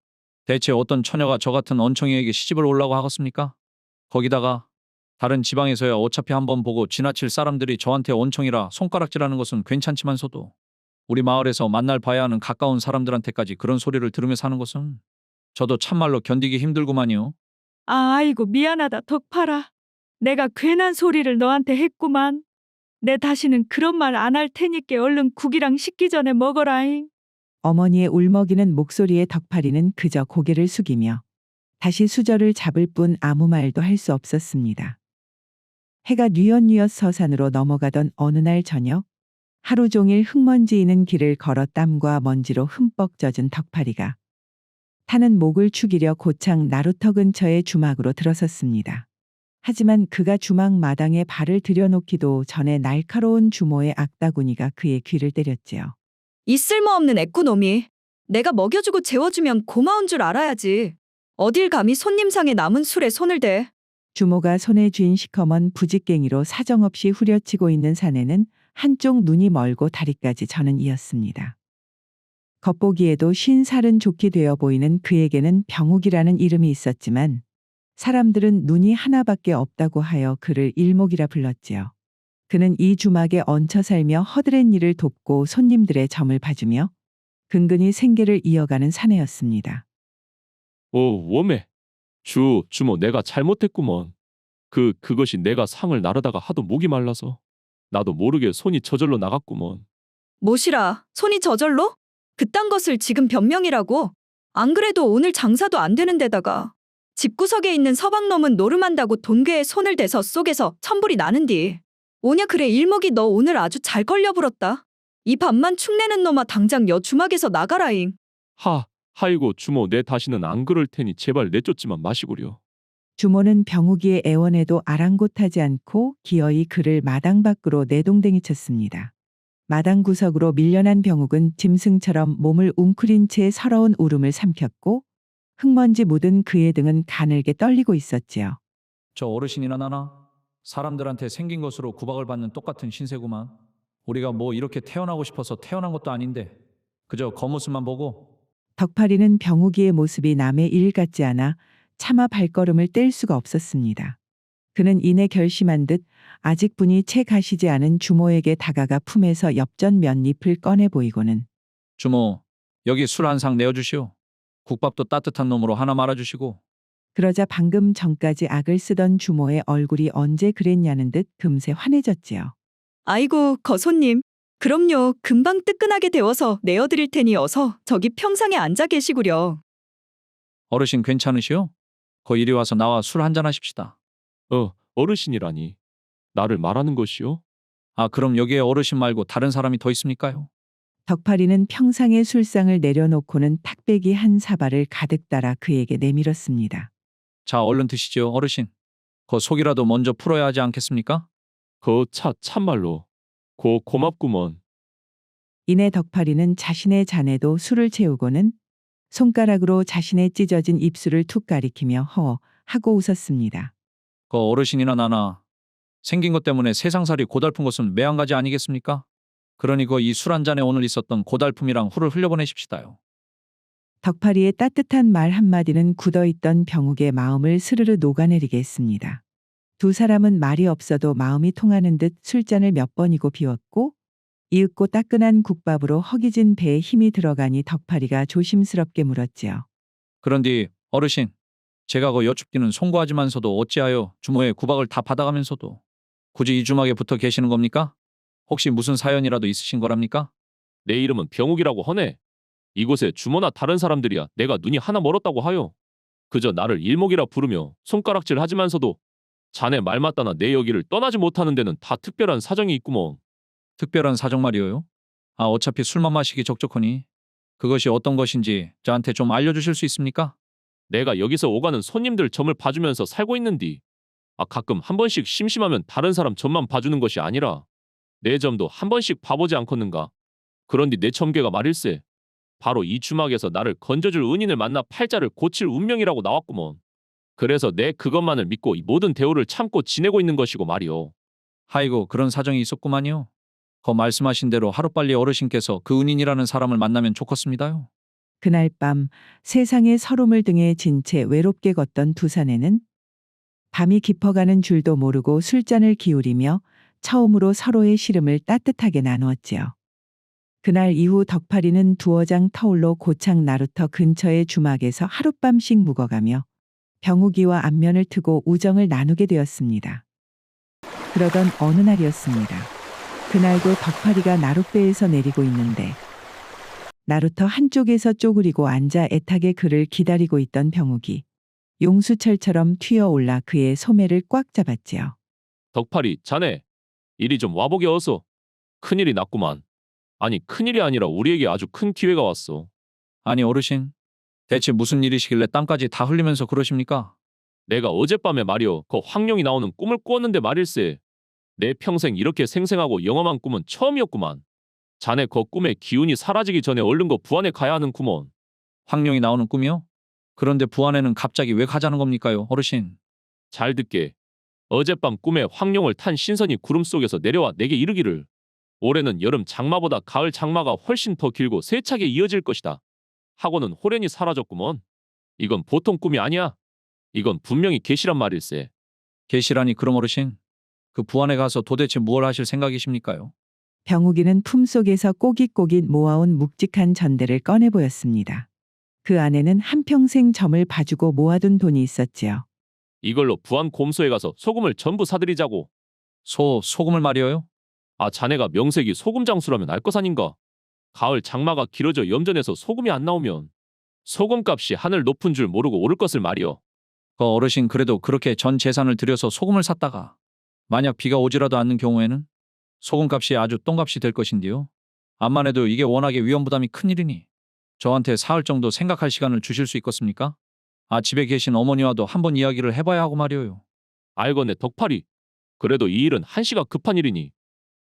대체 어떤 처녀가 저 같은 언청이에게 시집을 오려고 하겠습니까? 거기다가 다른 지방에서야 어차피 한번 보고 지나칠 사람들이 저한테 언청이라 손가락질하는 것은 괜찮지만서도 우리 마을에서 만날 봐야 하는 가까운 사람들한테까지 그런 소리를 들으며 사는 것은 저도 참말로 견디기 힘들구만요. 아이고 미안하다 덕팔아. 내가 괜한 소리를 너한테 했구만. 내 다시는 그런 말 안 할 테니께 얼른 국이랑 식기 전에 먹어라잉. 어머니의 울먹이는 목소리에 덕팔이는 그저 고개를 숙이며 다시 수저를 잡을 뿐 아무 말도 할 수 없었습니다. 해가 뉘엿뉘엿 서산으로 넘어가던 어느 날 저녁, 하루 종일 흙먼지이는 길을 걸어 땀과 먼지로 흠뻑 젖은 덕파리가 타는 목을 축이려 고창 나루터 근처의 주막으로 들어섰습니다. 하지만 그가 주막 마당에 발을 들여놓기도 전에 날카로운 주모의 악다구니가 그의 귀를 때렸지요. 이 쓸모없는 애꾸놈이. 내가 먹여주고 재워주면 고마운 줄 알아야지. 어딜 감히 손님상에 남은 술에 손을 대. 주모가 손에 쥔 시커먼 부직갱이로 사정없이 후려치고 있는 사내는 한쪽 눈이 멀고 다리까지 저는 이었습니다. 겉보기에도 50살은 좋게 되어 보이는 그에게는 병욱이라는 이름이 있었지만 사람들은 눈이 하나밖에 없다고 하여 그를 일목이라 불렀지요. 그는 이 주막에 얹혀 살며 허드렛 일을 돕고 손님들의 점을 봐주며 근근히 생계를 이어가는 사내였습니다. 오, 웜에. 주모 내가 잘못했구먼. 그것이 내가 상을 나르다가 하도 목이 말라서 나도 모르게 손이 저절로 나갔구먼. 뭐시라, 손이 저절로? 그딴 것을 지금 변명이라고? 안 그래도 오늘 장사도 안 되는 데다가 집구석에 있는 서방놈은 노름한다고 돈괴에 손을 대서 속에서 천불이 나는디. 오냐 그래 일목이 너 오늘 아주 잘 걸려불었다. 이 밥만 축내는 놈아 당장 여 주막에서 나가라잉. 하이고 주모 내 다시는 안 그럴 테니 제발 내쫓지만 마시구려. 주모는 병욱이의 애원에도 아랑곳하지 않고 기어이 그를 마당 밖으로 내동댕이 쳤습니다. 마당 구석으로 밀려난 병욱은 짐승처럼 몸을 웅크린 채 서러운 울음을 삼켰고 흙먼지 묻은 그의 등은 가늘게 떨리고 있었지요. 저 어르신이나 나나 사람들한테 생긴 것으로 구박을 받는 똑같은 신세구만. 우리가 뭐 이렇게 태어나고 싶어서 태어난 것도 아닌데 그저 겉모습만 보고. 덕파리는 병욱이의 모습이 남의 일 같지 않아 차마 발걸음을 뗄 수가 없었습니다. 그는 이내 결심한 듯 아직 분이 채 가시지 않은 주모에게 다가가 품에서 엽전 몇 잎을 꺼내 보이고는 주모, 여기 술 한 상 내어주시오. 국밥도 따뜻한 놈으로 하나 말아주시고. 그러자 방금 전까지 악을 쓰던 주모의 얼굴이 언제 그랬냐는 듯 금세 환해졌지요. 아이고 거손님. 그럼요. 금방 뜨끈하게 데워서 내어드릴 테니 어서 저기 평상에 앉아 계시구려. 어르신 괜찮으시오? 거 이리 와서 나와 술 한잔 하십시다. 어르신이라니. 나를 말하는 것이요? 아, 그럼 여기에 어르신 말고 다른 사람이 더 있습니까요? 덕파리는 평상의 술상을 내려놓고는 탁배기 한 사발을 가득 따라 그에게 내밀었습니다. 자, 얼른 드시지요, 어르신. 거 속이라도 먼저 풀어야 하지 않겠습니까? 참말로. 고맙구먼. 이내 덕파리는 자신의 잔에도 술을 채우고는 손가락으로 자신의 찢어진 입술을 툭 가리키며 허 하고 웃었습니다. 거 어르신이나 나나 생긴 것 때문에 세상살이 고달픈 것은 매한가지 아니겠습니까? 그러니 이 술 한 잔에 오늘 있었던 고달픔이랑 후를 흘려보내십시다요. 덕파리의 따뜻한 말 한마디는 굳어있던 병욱의 마음을 스르르 녹아내리게 했습니다. 두 사람은 말이 없어도 마음이 통하는 듯 술잔을 몇 번이고 비웠고 이윽고 따끈한 국밥으로 허기진 배에 힘이 들어가니 덕파리가 조심스럽게 물었지요. 그런디 어르신, 제가 여쭙기는 송구하지만서도 어찌하여 주모의 구박을 다 받아가면서도 굳이 이 주막에 붙어 계시는 겁니까? 혹시 무슨 사연이라도 있으신 거랍니까? 내 이름은 병욱이라고 허네. 이곳에 주모나 다른 사람들이야 내가 눈이 하나 멀었다고 하여 그저 나를 일목이라 부르며 손가락질 하지만서도 자네 말 맞다나 내 여기를 떠나지 못하는 데는 다 특별한 사정이 있구먼. 특별한 사정 말이오요? 아, 어차피 술만 마시기 적적하니 그것이 어떤 것인지 저한테 좀 알려주실 수 있습니까? 내가 여기서 오가는 손님들 점을 봐주면서 살고 있는디. 가끔 한 번씩 심심하면 다른 사람 점만 봐주는 것이 아니라 내 점도 한 번씩 봐보지 않겠는가. 그런디 내 점괘가 말일세. 바로 이 주막에서 나를 건져줄 은인을 만나 팔자를 고칠 운명이라고 나왔구먼. 그래서 내 그것만을 믿고 이 모든 대우를 참고 지내고 있는 것이고 말이오. 하이고, 그런 사정이 있었구만요. 거 말씀하신 대로 하루빨리 어르신께서 그 은인이라는 사람을 만나면 좋겠습니다요. 그날 밤 세상의 서름을 등에 진 채 외롭게 걷던 두 사내는 밤이 깊어가는 줄도 모르고 술잔을 기울이며 처음으로 서로의 시름을 따뜻하게 나누었지요. 그날 이후 덕파리는 두어장 터울로 고창 나루터 근처의 주막에서 하룻밤씩 묵어가며 병욱이와 안면을 트고 우정을 나누게 되었습니다. 그러던 어느 날이었습니다. 그날도 덕파리가 나룻배에서 내리고 있는데 나루터 한쪽에서 쪼그리고 앉아 애타게 그를 기다리고 있던 병욱이 용수철처럼 튀어올라 그의 소매를 꽉 잡았지요. 덕팔이, 자네 이리 좀 와보게 어서. 큰일이 났구만. 아니, 큰일이 아니라 우리에게 아주 큰 기회가 왔어. 아니 어르신, 대체 무슨 일이시길래 땀까지 다 흘리면서 그러십니까? 내가 어젯밤에 말이여 그 황룡이 나오는 꿈을 꾸었는데 말일세. 내 평생 이렇게 생생하고 영험한 꿈은 처음이었구만. 자네 그 꿈의 기운이 사라지기 전에 얼른 거 부안에 가야 하는 구먼. 황룡이 나오는 꿈이요? 그런데 부안에는 갑자기 왜 가자는 겁니까요, 어르신? 잘 듣게. 어젯밤 꿈에 황룡을 탄 신선이 구름 속에서 내려와 내게 이르기를 올해는 여름 장마보다 가을 장마가 훨씬 더 길고 세차게 이어질 것이다 하고는 호련히 사라졌구먼. 이건 보통 꿈이 아니야. 이건 분명히 계시란 말일세. 계시라니. 그럼 어르신, 그 부안에 가서 도대체 무엇을 하실 생각이십니까요? 병욱이는 품속에서 꼬깃꼬깃 모아온 묵직한 전대를 꺼내 보였습니다. 그 안에는 한평생 점을 봐주고 모아둔 돈이 있었지요. 이걸로 부안 곰소에 가서 소금을 전부 사들이자고. 소금을 말이어요? 아, 자네가 명색이 소금 장수라면 알 것 아닌가. 가을 장마가 길어져 염전에서 소금이 안 나오면 소금값이 하늘 높은 줄 모르고 오를 것을 말이여. 그 어르신, 그래도 그렇게 전 재산을 들여서 소금을 샀다가 만약 비가 오지라도 않는 경우에는 소금값이 아주 똥값이 될 것인데요. 암만 해도 이게 워낙에 위험부담이 큰일이니 저한테 사흘 정도 생각할 시간을 주실 수 있겠습니까? 아, 집에 계신 어머니와도 한번 이야기를 해봐야 하고 말이오요. 알거네 덕팔이. 그래도 이 일은 한시가 급한 일이니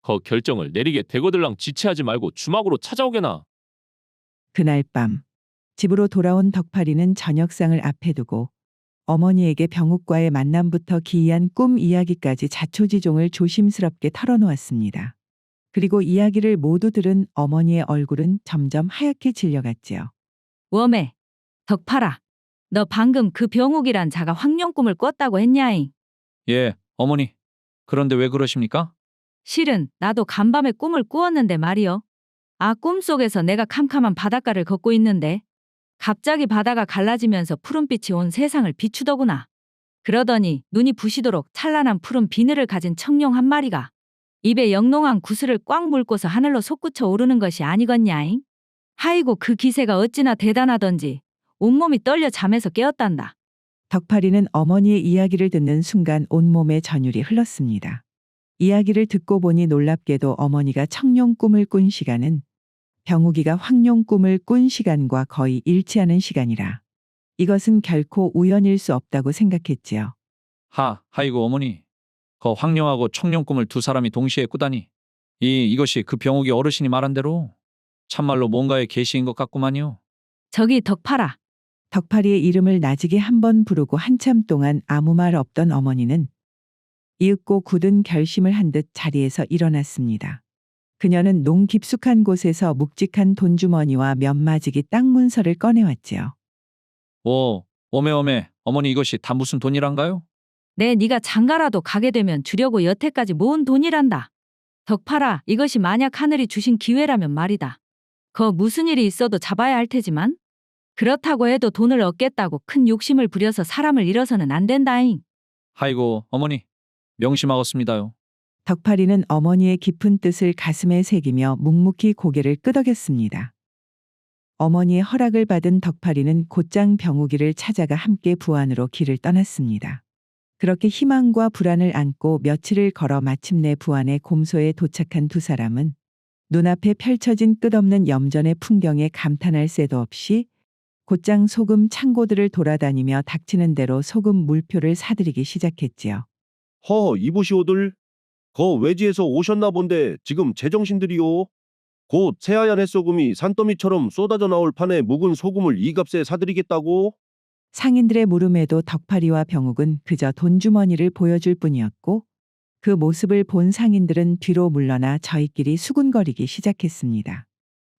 그 결정을 내리게 대거들랑 지체하지 말고 주막으로 찾아오게나. 그날 밤 집으로 돌아온 덕팔이는 저녁상을 앞에 두고 어머니에게 병욱과의 만남부터 기이한 꿈 이야기까지 자초지종을 조심스럽게 털어놓았습니다. 그리고 이야기를 모두 들은 어머니의 얼굴은 점점 하얗게 질려갔지요. 웜에, 덕팔아, 너 방금 그 병욱이란 자가 황룡 꿈을 꿨다고 했냐잉? 예, 어머니. 그런데 왜 그러십니까? 실은 나도 간밤에 꿈을 꾸었는데 말이여. 아, 꿈속에서 내가 캄캄한 바닷가를 걷고 있는데 갑자기 바다가 갈라지면서 푸른빛이 온 세상을 비추더구나. 그러더니 눈이 부시도록 찬란한 푸른 비늘을 가진 청룡 한 마리가 입에 영롱한 구슬을 꽉 물고서 하늘로 솟구쳐 오르는 것이 아니겠냐잉? 하이고 그 기세가 어찌나 대단하던지 온몸이 떨려 잠에서 깨었단다. 덕팔이는 어머니의 이야기를 듣는 순간 온몸에 전율이 흘렀습니다. 이야기를 듣고 보니 놀랍게도 어머니가 청룡 꿈을 꾼 시간은 병욱이가 황룡 꿈을 꾼 시간과 거의 일치하는 시간이라 이것은 결코 우연일 수 없다고 생각했지요. 하이고 어머니. 그 황룡하고 청룡 꿈을 두 사람이 동시에 꾸다니. 이것이 그 병욱이 어르신이 말한 대로 참말로 뭔가의 계시인 것 같구만요. 저기 덕팔아. 덕팔이의 이름을 나지게 한번 부르고 한참 동안 아무 말 없던 어머니는 이윽고 굳은 결심을 한 듯 자리에서 일어났습니다. 그녀는 농 깊숙한 곳에서 묵직한 돈주머니와 면마지기 땅 문서를 꺼내왔지요. 어메, 어머니, 이것이 다 무슨 돈이란가요? 네가 장가라도 가게 되면 주려고 여태까지 모은 돈이란다. 덕팔아, 이것이 만약 하늘이 주신 기회라면 말이다. 무슨 일이 있어도 잡아야 할 테지만 그렇다고 해도 돈을 얻겠다고 큰 욕심을 부려서 사람을 잃어서는 안 된다잉. 하이고 어머니, 명심하겠습니다요. 덕팔이는 어머니의 깊은 뜻을 가슴에 새기며 묵묵히 고개를 끄덕였습니다. 어머니의 허락을 받은 덕팔이는 곧장 병욱이를 찾아가 함께 부안으로 길을 떠났습니다. 그렇게 희망과 불안을 안고 며칠을 걸어 마침내 부안의 곰소에 도착한 두 사람은 눈앞에 펼쳐진 끝없는 염전의 풍경에 감탄할 새도 없이 곧장 소금 창고들을 돌아다니며 닥치는 대로 소금 물표를 사들이기 시작했지요. 이보시오들. 거 외지에서 오셨나 본데 지금 제정신들이요. 곧 새하얀 햇소금이 산더미처럼 쏟아져 나올 판에 묵은 소금을 이 값에 사드리겠다고? 상인들의 물음에도 덕팔이와 병욱은 그저 돈주머니를 보여줄 뿐이었고 그 모습을 본 상인들은 뒤로 물러나 저희끼리 수군거리기 시작했습니다.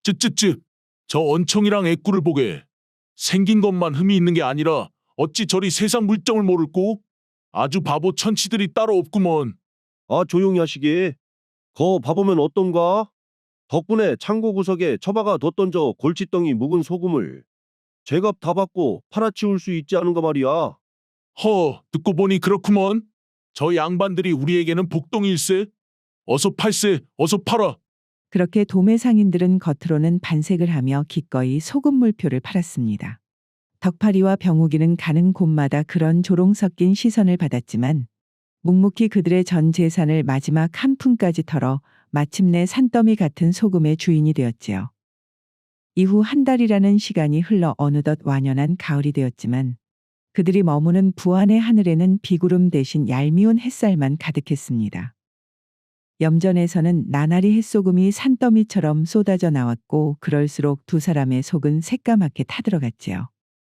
쯧쯧쯧. 저 언청이랑 애꾸를 보게. 생긴 것만 흠이 있는 게 아니라 어찌 저리 세상 물정을 모를꼬? 아주 바보 천치들이 따로 없구먼. 아, 조용히 하시게. 거 봐보면 어떤가? 덕분에 창고 구석에 처박아 뒀던 저 골칫덩이 묵은 소금을 제값 다 받고 팔아치울 수 있지 않은가 말이야. 듣고 보니 그렇구먼. 저 양반들이 우리에게는 복동일세. 어서 팔세, 어서 팔아. 그렇게 도매 상인들은 겉으로는 반색을 하며 기꺼이 소금 물표를 팔았습니다. 덕파리와 병욱이는 가는 곳마다 그런 조롱 섞인 시선을 받았지만 묵묵히 그들의 전 재산을 마지막 한 푼까지 털어 마침내 산더미 같은 소금의 주인이 되었지요. 이후 한 달이라는 시간이 흘러 어느덧 완연한 가을이 되었지만 그들이 머무는 부안의 하늘에는 비구름 대신 얄미운 햇살만 가득했습니다. 염전에서는 나날이 햇소금이 산더미처럼 쏟아져 나왔고 그럴수록 두 사람의 속은 새까맣게 타들어갔지요.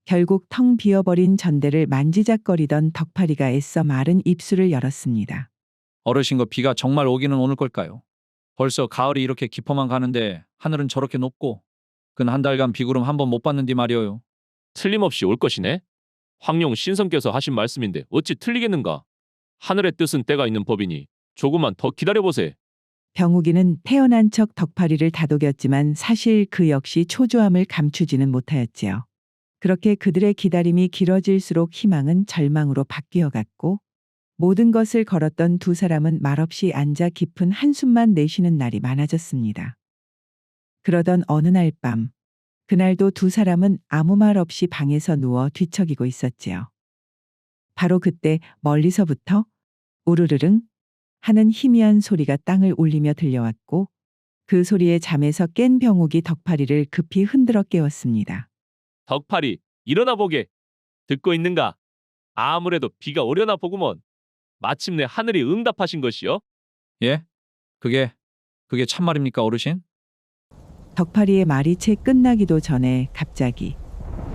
결국 텅 비어버린 전대를 만지작거리던 덕파리가 애써 마른 입술을 열었습니다. 어르신거 비가 정말 오기는 오는 걸까요? 벌써 가을이 이렇게 깊어만 가는데 하늘은 저렇게 높고 근 한 달간 비구름 한 번 못 봤는디 말이어요. 틀림없이 올 것이네. 황룡 신성께서 하신 말씀인데 어찌 틀리겠는가. 하늘의 뜻은 때가 있는 법이니 조금만 더 기다려보세. 병욱이는 태어난 척 덕파리를 다독였지만 사실 그 역시 초조함을 감추지는 못하였지요. 그렇게 그들의 기다림이 길어질수록 희망은 절망으로 바뀌어갔고 모든 것을 걸었던 두 사람은 말없이 앉아 깊은 한숨만 내쉬는 날이 많아졌습니다. 그러던 어느 날 밤, 그날도 두 사람은 아무 말 없이 방에서 누워 뒤척이고 있었지요. 바로 그때 멀리서부터 우르르릉 하는 희미한 소리가 땅을 울리며 들려왔고 그 소리에 잠에서 깬 병욱이 덕파리를 급히 흔들어 깨웠습니다. 덕파리, 일어나 보게. 듣고 있는가? 아무래도 비가 오려나 보구먼. 마침내 하늘이 응답하신 것이요. 예? 그게 참말입니까 어르신? 덕파리의 말이 채 끝나기도 전에 갑자기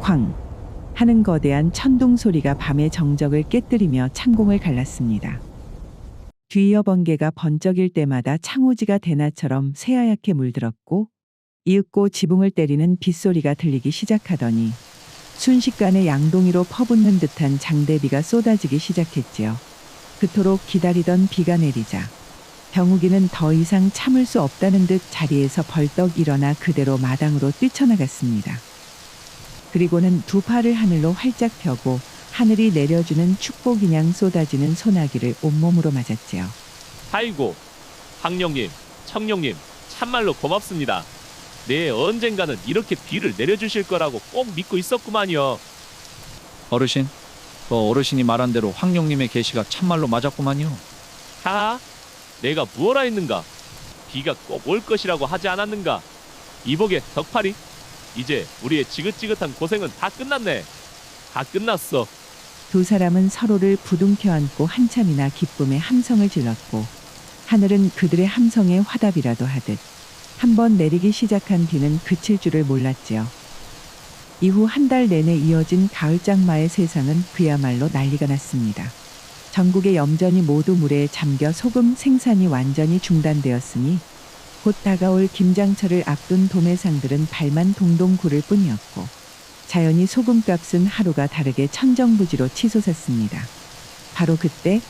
쾅 하는 거대한 천둥 소리가 밤의 정적을 깨뜨리며 창공을 갈랐습니다. 뒤이어 번개가 번쩍일 때마다 창호지가 대나처럼 새하얗게 물들었고 이윽고 지붕을 때리는 빗소리가 들리기 시작하더니 순식간에 양동이로 퍼붓는 듯한 장대비가 쏟아지기 시작했지요. 그토록 기다리던 비가 내리자 병욱이는 더 이상 참을 수 없다는 듯 자리에서 벌떡 일어나 그대로 마당으로 뛰쳐나갔습니다. 그리고는 두 팔을 하늘로 활짝 펴고 하늘이 내려주는 축복인양 쏟아지는 소나기를 온몸으로 맞았지요. 아이고, 황룡님, 청룡님, 참말로 고맙습니다. 네, 언젠가는 이렇게 비를 내려주실 거라고 꼭 믿고 있었구만요. 어르신, 그 어르신이 말한 대로 황룡님의 계시가 참말로 맞았구만요. 하하, 내가 무엇라 했는가? 비가 꼭 올 것이라고 하지 않았는가? 이보게 덕파리, 이제 우리의 지긋지긋한 고생은 다 끝났네. 다 끝났어. 두 사람은 서로를 부둥켜 안고 한참이나 기쁨의 함성을 질렀고 하늘은 그들의 함성에 화답이라도 하듯 한번 내리기 시작한 비는 그칠 줄을 몰랐지요. 이후 한 달 내내 이어진 가을장마의 세상은 그야말로 난리가 났습니다. 전국의 염전이 모두 물에 잠겨 소금 생산이 완전히 중단되었으니 곧 다가올 김장철을 앞둔 도매상들은 발만 동동 구를 뿐이었고 자연히 소금값은 하루가 다르게 천정부지로 치솟았습니다. 바로 그때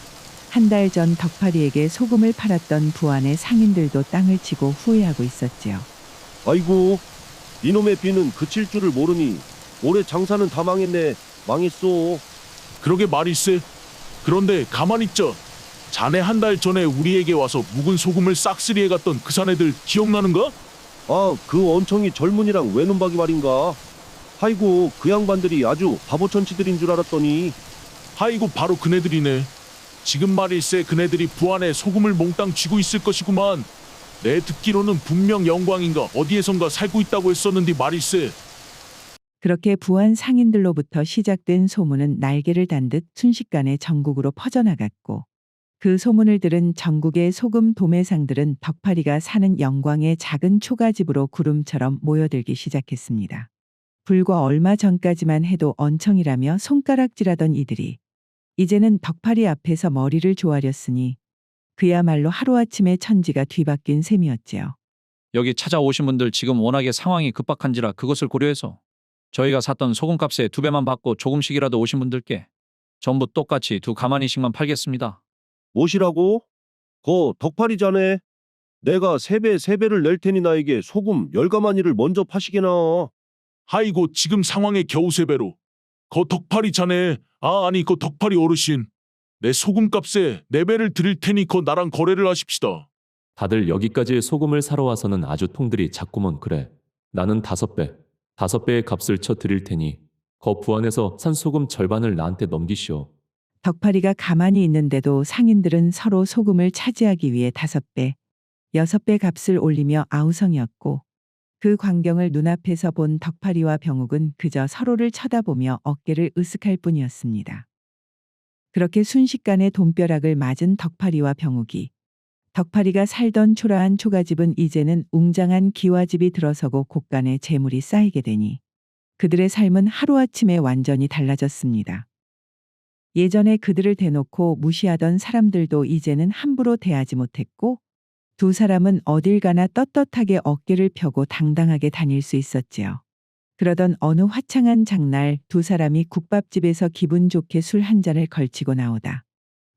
한 달 전 덕파리에게 소금을 팔았던 부안의 상인들도 땅을 치고 후회하고 있었지요. 아이고, 이놈의 비는 그칠 줄을 모르니 올해 장사는 다 망했네. 망했어. 그러게 말일세. 그런데 가만히 있자. 자네 한 달 전에 우리에게 와서 묵은 소금을 싹쓸이해 갔던 그 사내들 기억나는가? 아, 그 원청이 젊은이랑 외눈박이 말인가? 아이고, 그 양반들이 아주 바보천치들인 줄 알았더니. 아이고, 바로 그네들이네. 지금 말일세 그네들이 부안에 소금을 몽땅 쥐고 있을 것이구만. 내 듣기로는 분명 영광인가 어디에선가 살고 있다고 했었는데 말일세. 그렇게 부안 상인들로부터 시작된 소문은 날개를 단 듯 순식간에 전국으로 퍼져나갔고 그 소문을 들은 전국의 소금 도매상들은 덕파리가 사는 영광의 작은 초가집으로 구름처럼 모여들기 시작했습니다. 불과 얼마 전까지만 해도 언청이라며 손가락질하던 이들이 이제는 덕파리 앞에서 머리를 조아렸으니 그야말로 하루아침에 천지가 뒤바뀐 셈이었지요. 여기 찾아오신 분들 지금 워낙에 상황이 급박한지라 그것을 고려해서 저희가 샀던 소금값의 2배만 받고 조금씩이라도 오신 분들께 전부 똑같이 2가마니씩만 팔겠습니다. 뭐시라고? 거 덕파리 자네. 내가 3배를 낼 테니 나에게 소금 10가마니를 먼저 파시게나. 아이고, 지금 상황에 겨우 3배로. 거 덕파리 자네. 아니 거 덕파리 어르신. 내 소금값에 4배를 드릴 테니 거 나랑 거래를 하십시다. 다들 여기까지 소금을 사러 와서는 아주 통들이 작구먼. 그래, 나는 5배의 값을 쳐 드릴 테니 거 부안해서 산 소금 절반을 나한테 넘기시오. 덕파리가 가만히 있는데도 상인들은 서로 소금을 차지하기 위해 5배, 6배 값을 올리며 아우성이었고 그 광경을 눈앞에서 본 덕파리와 병욱은 그저 서로를 쳐다보며 어깨를 으쓱할 뿐이었습니다. 그렇게 순식간에 돈벼락을 맞은 덕파리와 병욱이 덕파리가 살던 초라한 초가집은 이제는 웅장한 기와집이 들어서고 곳간에 재물이 쌓이게 되니 그들의 삶은 하루아침에 완전히 달라졌습니다. 예전에 그들을 대놓고 무시하던 사람들도 이제는 함부로 대하지 못했고 두 사람은 어딜 가나 떳떳하게 어깨를 펴고 당당하게 다닐 수 있었지요. 그러던 어느 화창한 장날 두 사람이 국밥집에서 기분 좋게 술 한 잔을 걸치고 나오다.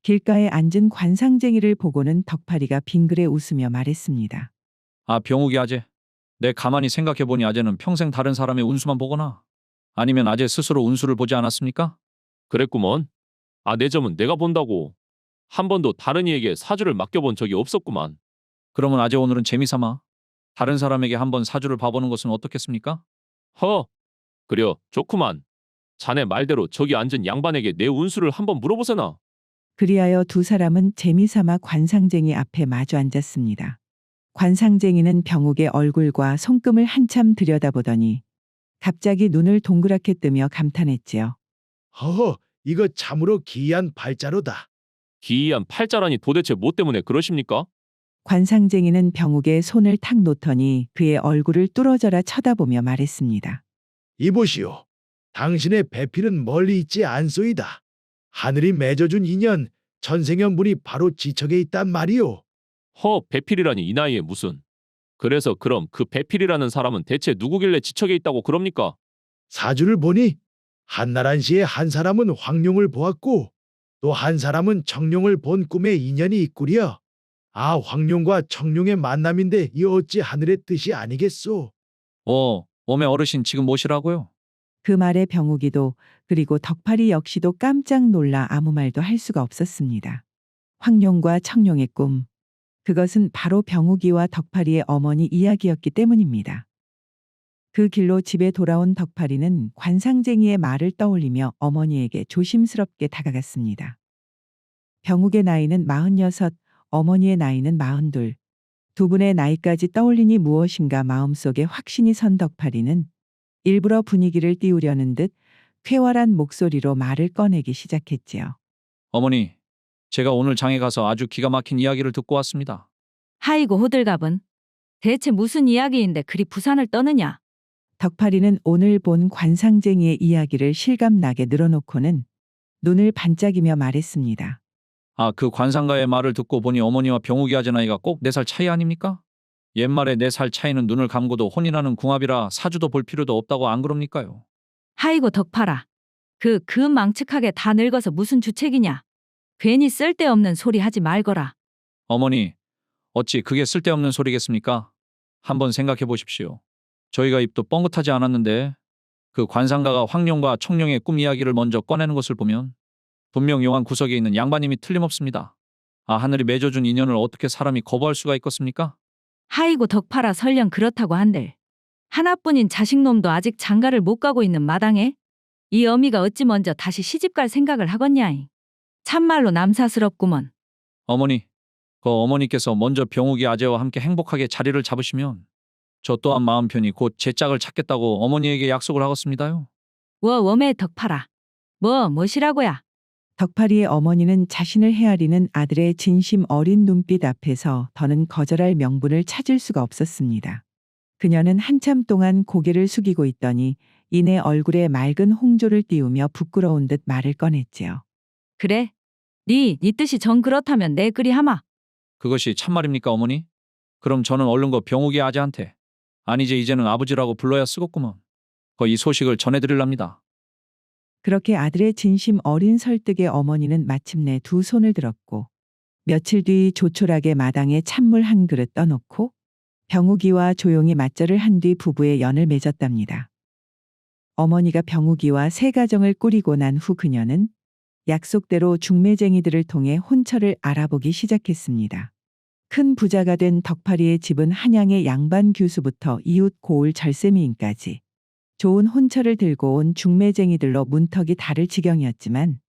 길가에 앉은 관상쟁이를 보고는 덕파리가 빙그레 웃으며 말했습니다. 아, 병욱이 아재. 내 가만히 생각해보니 아재는 평생 다른 사람의 운수만 보거나 아니면 아재 스스로 운수를 보지 않았습니까? 그랬구먼. 아, 내 점은 내가 본다고. 한 번도 다른 이에게 사주를 맡겨본 적이 없었구만. 그러면 아재 오늘은 재미삼아 다른 사람에게 한번 사주를 봐보는 것은 어떻겠습니까? 허, 그려, 좋구만. 자네 말대로 저기 앉은 양반에게 내 운수를 한번 물어보세나. 그리하여 두 사람은 재미삼아 관상쟁이 앞에 마주 앉았습니다. 관상쟁이는 병욱의 얼굴과 손금을 한참 들여다보더니 갑자기 눈을 동그랗게 뜨며 감탄했지요. 허허, 이거 참으로 기이한 팔자로다. 기이한 팔자라니 도대체 뭐 때문에 그러십니까? 관상쟁이는 병욱의 손을 탁 놓더니 그의 얼굴을 뚫어져라 쳐다보며 말했습니다. 이보시오. 당신의 배필은 멀리 있지 않소이다. 하늘이 맺어준 인연, 천생연분이 바로 지척에 있단 말이오. 허, 배필이라니 이 나이에 무슨. 그래서 그럼 그 배필이라는 사람은 대체 누구길래 지척에 있다고 그럽니까? 사주를 보니 한나란시의 한 사람은 황룡을 보았고 또 한 사람은 청룡을 본 꿈에 인연이 있구려. 아, 황룡과 청룡의 만남인데 이 어찌 하늘의 뜻이 아니겠소. 웜의 어르신 지금 뭐시라고요? 그 말에 병욱이도 그리고 덕파리 역시도 깜짝 놀라 아무 말도 할 수가 없었습니다. 황룡과 청룡의 꿈. 그것은 바로 병욱이와 덕파리의 어머니 이야기였기 때문입니다. 그 길로 집에 돌아온 덕파리는 관상쟁이의 말을 떠올리며 어머니에게 조심스럽게 다가갔습니다. 병욱의 나이는 46, 어머니의 나이는 42. 두 분의 나이까지 떠올리니 무엇인가 마음속에 확신이 선 덕파리는 일부러 분위기를 띄우려는 듯 쾌활한 목소리로 말을 꺼내기 시작했지요. 어머니, 제가 오늘 장에 가서 아주 기가 막힌 이야기를 듣고 왔습니다. 하이고 호들갑은 대체 무슨 이야기인데 그리 부산을 떠느냐? 덕파리는 오늘 본 관상쟁이의 이야기를 실감나게 늘어놓고는 눈을 반짝이며 말했습니다. 아, 그 관상가의 말을 듣고 보니 어머니와 병욱이 아재 나이가 꼭 4살 차이 아닙니까? 옛말에 4살 차이는 눈을 감고도 혼이나는 궁합이라 사주도 볼 필요도 없다고 안 그럽니까요? 하이고 덕파라. 그 망측하게 다 늙어서 무슨 주책이냐? 괜히 쓸데없는 소리 하지 말거라. 어머니, 어찌 그게 쓸데없는 소리겠습니까? 한번 생각해 보십시오. 저희가 입도 뻥긋하지 않았는데 그 관상가가 황룡과 청룡의 꿈 이야기를 먼저 꺼내는 것을 보면 분명 용한 구석에 있는 양반님이 틀림없습니다. 아, 하늘이 맺어준 인연을 어떻게 사람이 거부할 수가 있겠습니까? 하이고 덕파라 설령 그렇다고 한들 하나뿐인 자식놈도 아직 장가를 못 가고 있는 마당에 이 어미가 어찌 먼저 다시 시집갈 생각을 하겠냐이. 참말로 남사스럽구먼. 어머니, 그 어머니께서 먼저 병욱이 아재와 함께 행복하게 자리를 잡으시면 저 또한 마음 편히 곧 제 짝을 찾겠다고 어머니에게 약속을 하겠습니다요. 웜에 덕파라. 뭐시라고야? 덕파리의 어머니는 자신을 헤아리는 아들의 진심 어린 눈빛 앞에서 더는 거절할 명분을 찾을 수가 없었습니다. 그녀는 한참 동안 고개를 숙이고 있더니 이내 얼굴에 맑은 홍조를 띄우며 부끄러운 듯 말을 꺼냈지요. 그래? 네 뜻이 정 그렇다면 내 그리 하마. 그것이 참말입니까, 어머니? 그럼 저는 얼른 거 병욱이 아재한테 아니제 이제는 아버지라고 불러야 쓰겠구먼. 이 소식을 전해드리랍니다. 그렇게 아들의 진심 어린 설득에 어머니는 마침내 두 손을 들었고 며칠 뒤 조촐하게 마당에 찬물 한 그릇 떠놓고 병욱이와 조용히 맞절을 한 뒤 부부의 연을 맺었답니다. 어머니가 병욱이와 새 가정을 꾸리고 난 후 그녀는 약속대로 중매쟁이들을 통해 혼처를 알아보기 시작했습니다. 큰 부자가 된 덕파리의 집은 한양의 양반 교수부터 이웃 고을 절세미인까지 좋은 혼처를 들고 온 중매쟁이들로 문턱이 다를 지경이었지만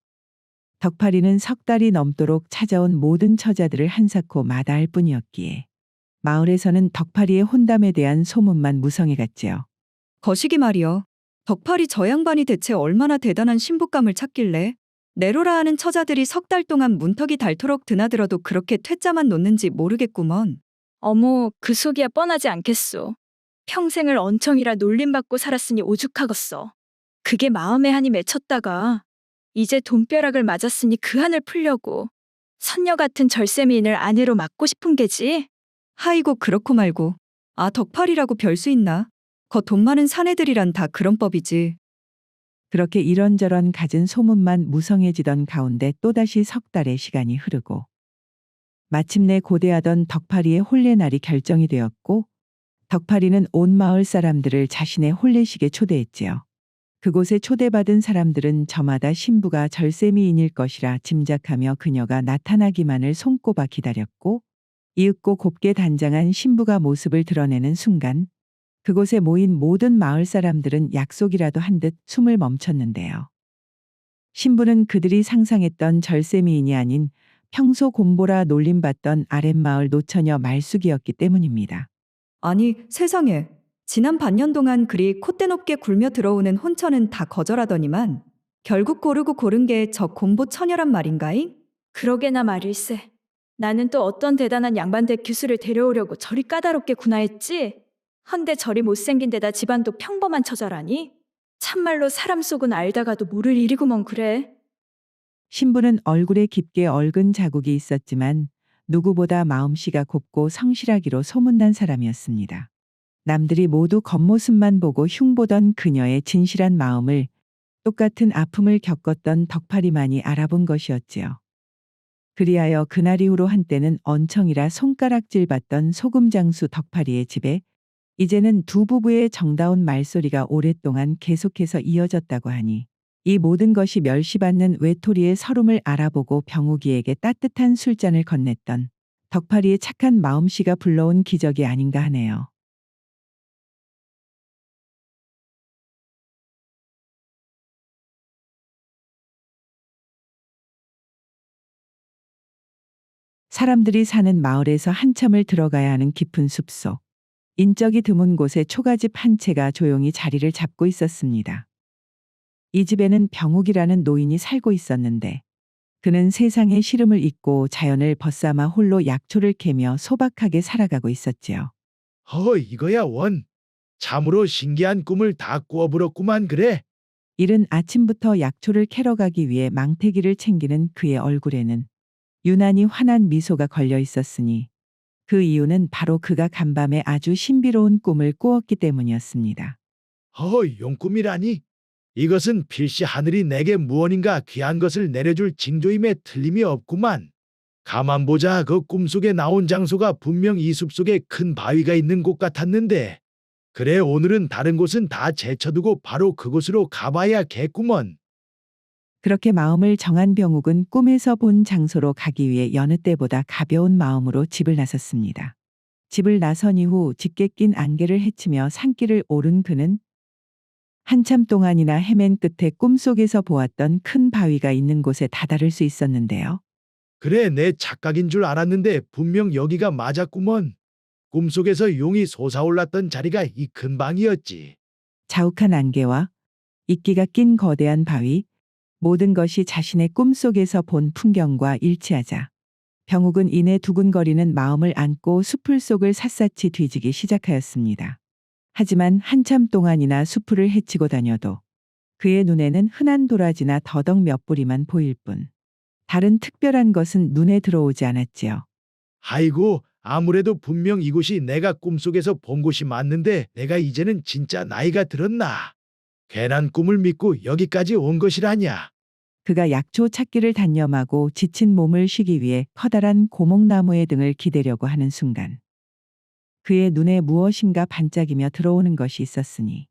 덕파리는 석 달이 넘도록 찾아온 모든 처자들을 한사코 마다할 뿐이었기에 마을에서는 덕파리의 혼담에 대한 소문만 무성해갔지요. 거시기 말이여. 덕팔이 저 양반이 대체 얼마나 대단한 신부감을 찾길래 내로라 하는 처자들이 석 달 동안 문턱이 닳도록 드나들어도 그렇게 퇴짜만 놓는지 모르겠구먼. 어머, 그 속이야 뻔하지 않겠소. 평생을 언청이라 놀림받고 살았으니 오죽하겠어. 그게 마음에 한이 맺혔다가 이제 돈벼락을 맞았으니 그 한을 풀려고 선녀 같은 절세미인을 아내로 맡고 싶은 게지. 하이고 그렇고 말고. 아, 덕팔이라고 별 수 있나? 거 돈 많은 사내들이란 다 그런 법이지. 그렇게 이런저런 갖은 소문만 무성해지던 가운데 또다시 석 달의 시간이 흐르고 마침내 고대하던 덕파리의 혼례날이 결정이 되었고 덕파리는 온 마을 사람들을 자신의 혼례식에 초대했지요. 그곳에 초대받은 사람들은 저마다 신부가 절세미인일 것이라 짐작하며 그녀가 나타나기만을 손꼽아 기다렸고 이윽고 곱게 단장한 신부가 모습을 드러내는 순간 그곳에 모인 모든 마을 사람들은 약속이라도 한 듯 숨을 멈췄는데요. 신부는 그들이 상상했던 절세미인이 아닌 평소 곰보라 놀림받던 아랫마을 노처녀 말숙이었기 때문입니다. 아니, 세상에. 지난 반년 동안 그리 콧대 높게 굴며 들어오는 혼처는 다 거절하더니만 결국 고르고 고른 게 저 곰보 처녀란 말인가잉? 그러게나 말일세. 나는 또 어떤 대단한 양반대 규수를 데려오려고 저리 까다롭게 군하했지. 헌데 저리 못생긴 데다 집안도 평범한 처자라니. 참말로 사람 속은 알다가도 모를 일이구먼 그래. 신부는 얼굴에 깊게 얽은 자국이 있었지만 누구보다 마음씨가 곱고 성실하기로 소문난 사람이었습니다. 남들이 모두 겉모습만 보고 흉보던 그녀의 진실한 마음을 똑같은 아픔을 겪었던 덕파리만이 알아본 것이었지요. 그리하여 그날 이후로 한때는 언청이라 손가락질 받던 소금장수 덕파리의 집에 이제는 두 부부의 정다운 말소리가 오랫동안 계속해서 이어졌다고 하니 이 모든 것이 멸시받는 외톨이의 서름을 알아보고 병우기에게 따뜻한 술잔을 건넸던 덕파리의 착한 마음씨가 불러온 기적이 아닌가 하네요. 사람들이 사는 마을에서 한참을 들어가야 하는 깊은 숲속. 인적이 드문 곳에 초가집 한 채가 조용히 자리를 잡고 있었습니다. 이 집에는 병욱이라는 노인이 살고 있었는데 그는 세상의 시름을 잊고 자연을 벗삼아 홀로 약초를 캐며 소박하게 살아가고 있었지요. 이거야 원. 참으로 신기한 꿈을 다 꾸어불었구만 그래. 이른 아침부터 약초를 캐러 가기 위해 망태기를 챙기는 그의 얼굴에는 유난히 환한 미소가 걸려 있었으니 그 이유는 바로 그가 간밤에 아주 신비로운 꿈을 꾸었기 때문이었습니다. 용꿈이라니? 이것은 필시 하늘이 내게 무언인가 귀한 것을 내려줄 징조임에 틀림이 없구만. 가만 보자 그 꿈속에 나온 장소가 분명 이 숲속에 큰 바위가 있는 곳 같았는데 그래 오늘은 다른 곳은 다 제쳐두고 바로 그곳으로 가봐야겠구먼. 그렇게 마음을 정한 병욱은 꿈에서 본 장소로 가기 위해 여느 때보다 가벼운 마음으로 집을 나섰습니다. 집을 나선 이후 짙게 낀 안개를 헤치며 산길을 오른 그는 한참 동안이나 헤맨 끝에 꿈속에서 보았던 큰 바위가 있는 곳에 다다를 수 있었는데요. 그래 내 착각인 줄 알았는데 분명 여기가 맞았구먼. 꿈속에서 용이 솟아올랐던 자리가 이 근방이었지. 자욱한 안개와 이끼가 낀 거대한 바위, 모든 것이 자신의 꿈속에서 본 풍경과 일치하자 병욱은 이내 두근거리는 마음을 안고 숲을 속을 샅샅이 뒤지기 시작하였습니다. 하지만 한참 동안이나 숲을 헤치고 다녀도 그의 눈에는 흔한 도라지나 더덕 몇 뿌리만 보일 뿐 다른 특별한 것은 눈에 들어오지 않았지요. 아이고 아무래도 분명 이곳이 내가 꿈속에서 본 곳이 맞는데 내가 이제는 진짜 나이가 들었나. 괜한 꿈을 믿고 여기까지 온 것이라냐. 그가 약초 찾기를 단념하고 지친 몸을 쉬기 위해 커다란 고목나무의 등을 기대려고 하는 순간 그의 눈에 무엇인가 반짝이며 들어오는 것이 있었으니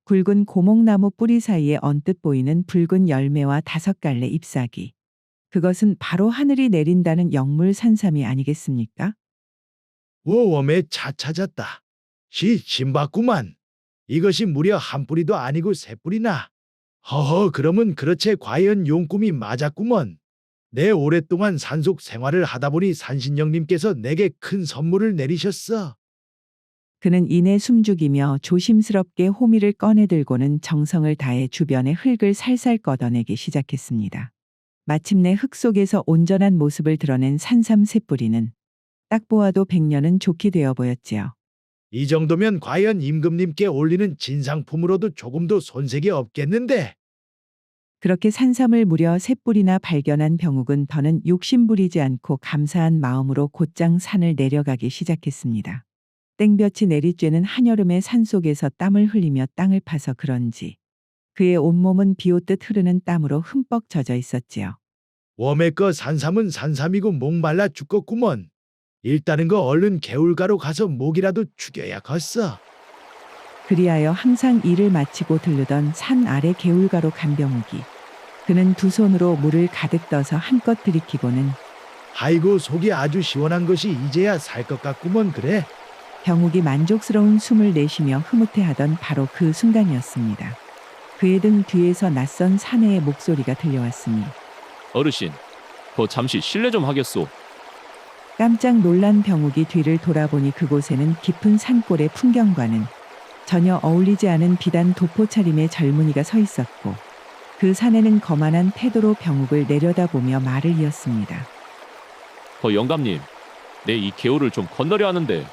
굵은 고목나무 뿌리 사이에 언뜻 보이는 붉은 열매와 5갈래 잎사귀. 그것은 바로 하늘이 내린다는 영물 산삼이 아니겠습니까? 웜에 차 찾았다. 신봤구만. 이것이 무려 한 뿌리도 아니고 세 뿌리나. 허허, 그러면 그렇지 과연 용꿈이 맞았구먼. 내 오랫동안 산속 생활을 하다 보니 산신령님께서 내게 큰 선물을 내리셨어. 그는 이내 숨죽이며 조심스럽게 호미를 꺼내들고는 정성을 다해 주변의 흙을 살살 걷어내기 시작했습니다. 마침내 흙 속에서 온전한 모습을 드러낸 산삼 세 뿌리는 딱 보아도 100년은 좋게 되어 보였지요. 이 정도면 과연 임금님께 올리는 진상품으로도 조금도 손색이 없겠는데. 그렇게 산삼을 무려 세 뿌리나 발견한 병욱은 더는 욕심 부리지 않고 감사한 마음으로 곧장 산을 내려가기 시작했습니다. 땡볕이 내리쬐는 한여름의 산속에서 땀을 흘리며 땅을 파서 그런지 그의 온몸은 비오듯 흐르는 땀으로 흠뻑 젖어 있었지요. 웜에꺼 산삼은 산삼이고 목말라 죽겠구먼. 일단은 거 얼른 개울가로 가서 목이라도 죽여야겠어. 그리하여 항상 일을 마치고 들르던 산 아래 개울가로 간 병욱이 그는 두 손으로 물을 가득 떠서 한껏 들이키고는 아이고, 속이 아주 시원한 것이 이제야 살 것 같구먼. 그래. 병욱이 만족스러운 숨을 내쉬며 흐뭇해하던 바로 그 순간이었습니다. 그의 등 뒤에서 낯선 사내의 목소리가 들려왔으니 어르신, 거 잠시 실례 좀 하겠소. 깜짝 놀란 병욱이 뒤를 돌아보니 그곳에는 깊은 산골의 풍경과는 전혀 어울리지 않은 비단 도포 차림의 젊은이가 서 있었고 그 산에는 거만한 태도로 병욱을 내려다보며 말을 이었습니다. 거 영감님, 내 이 개울을 좀 건너려 하는데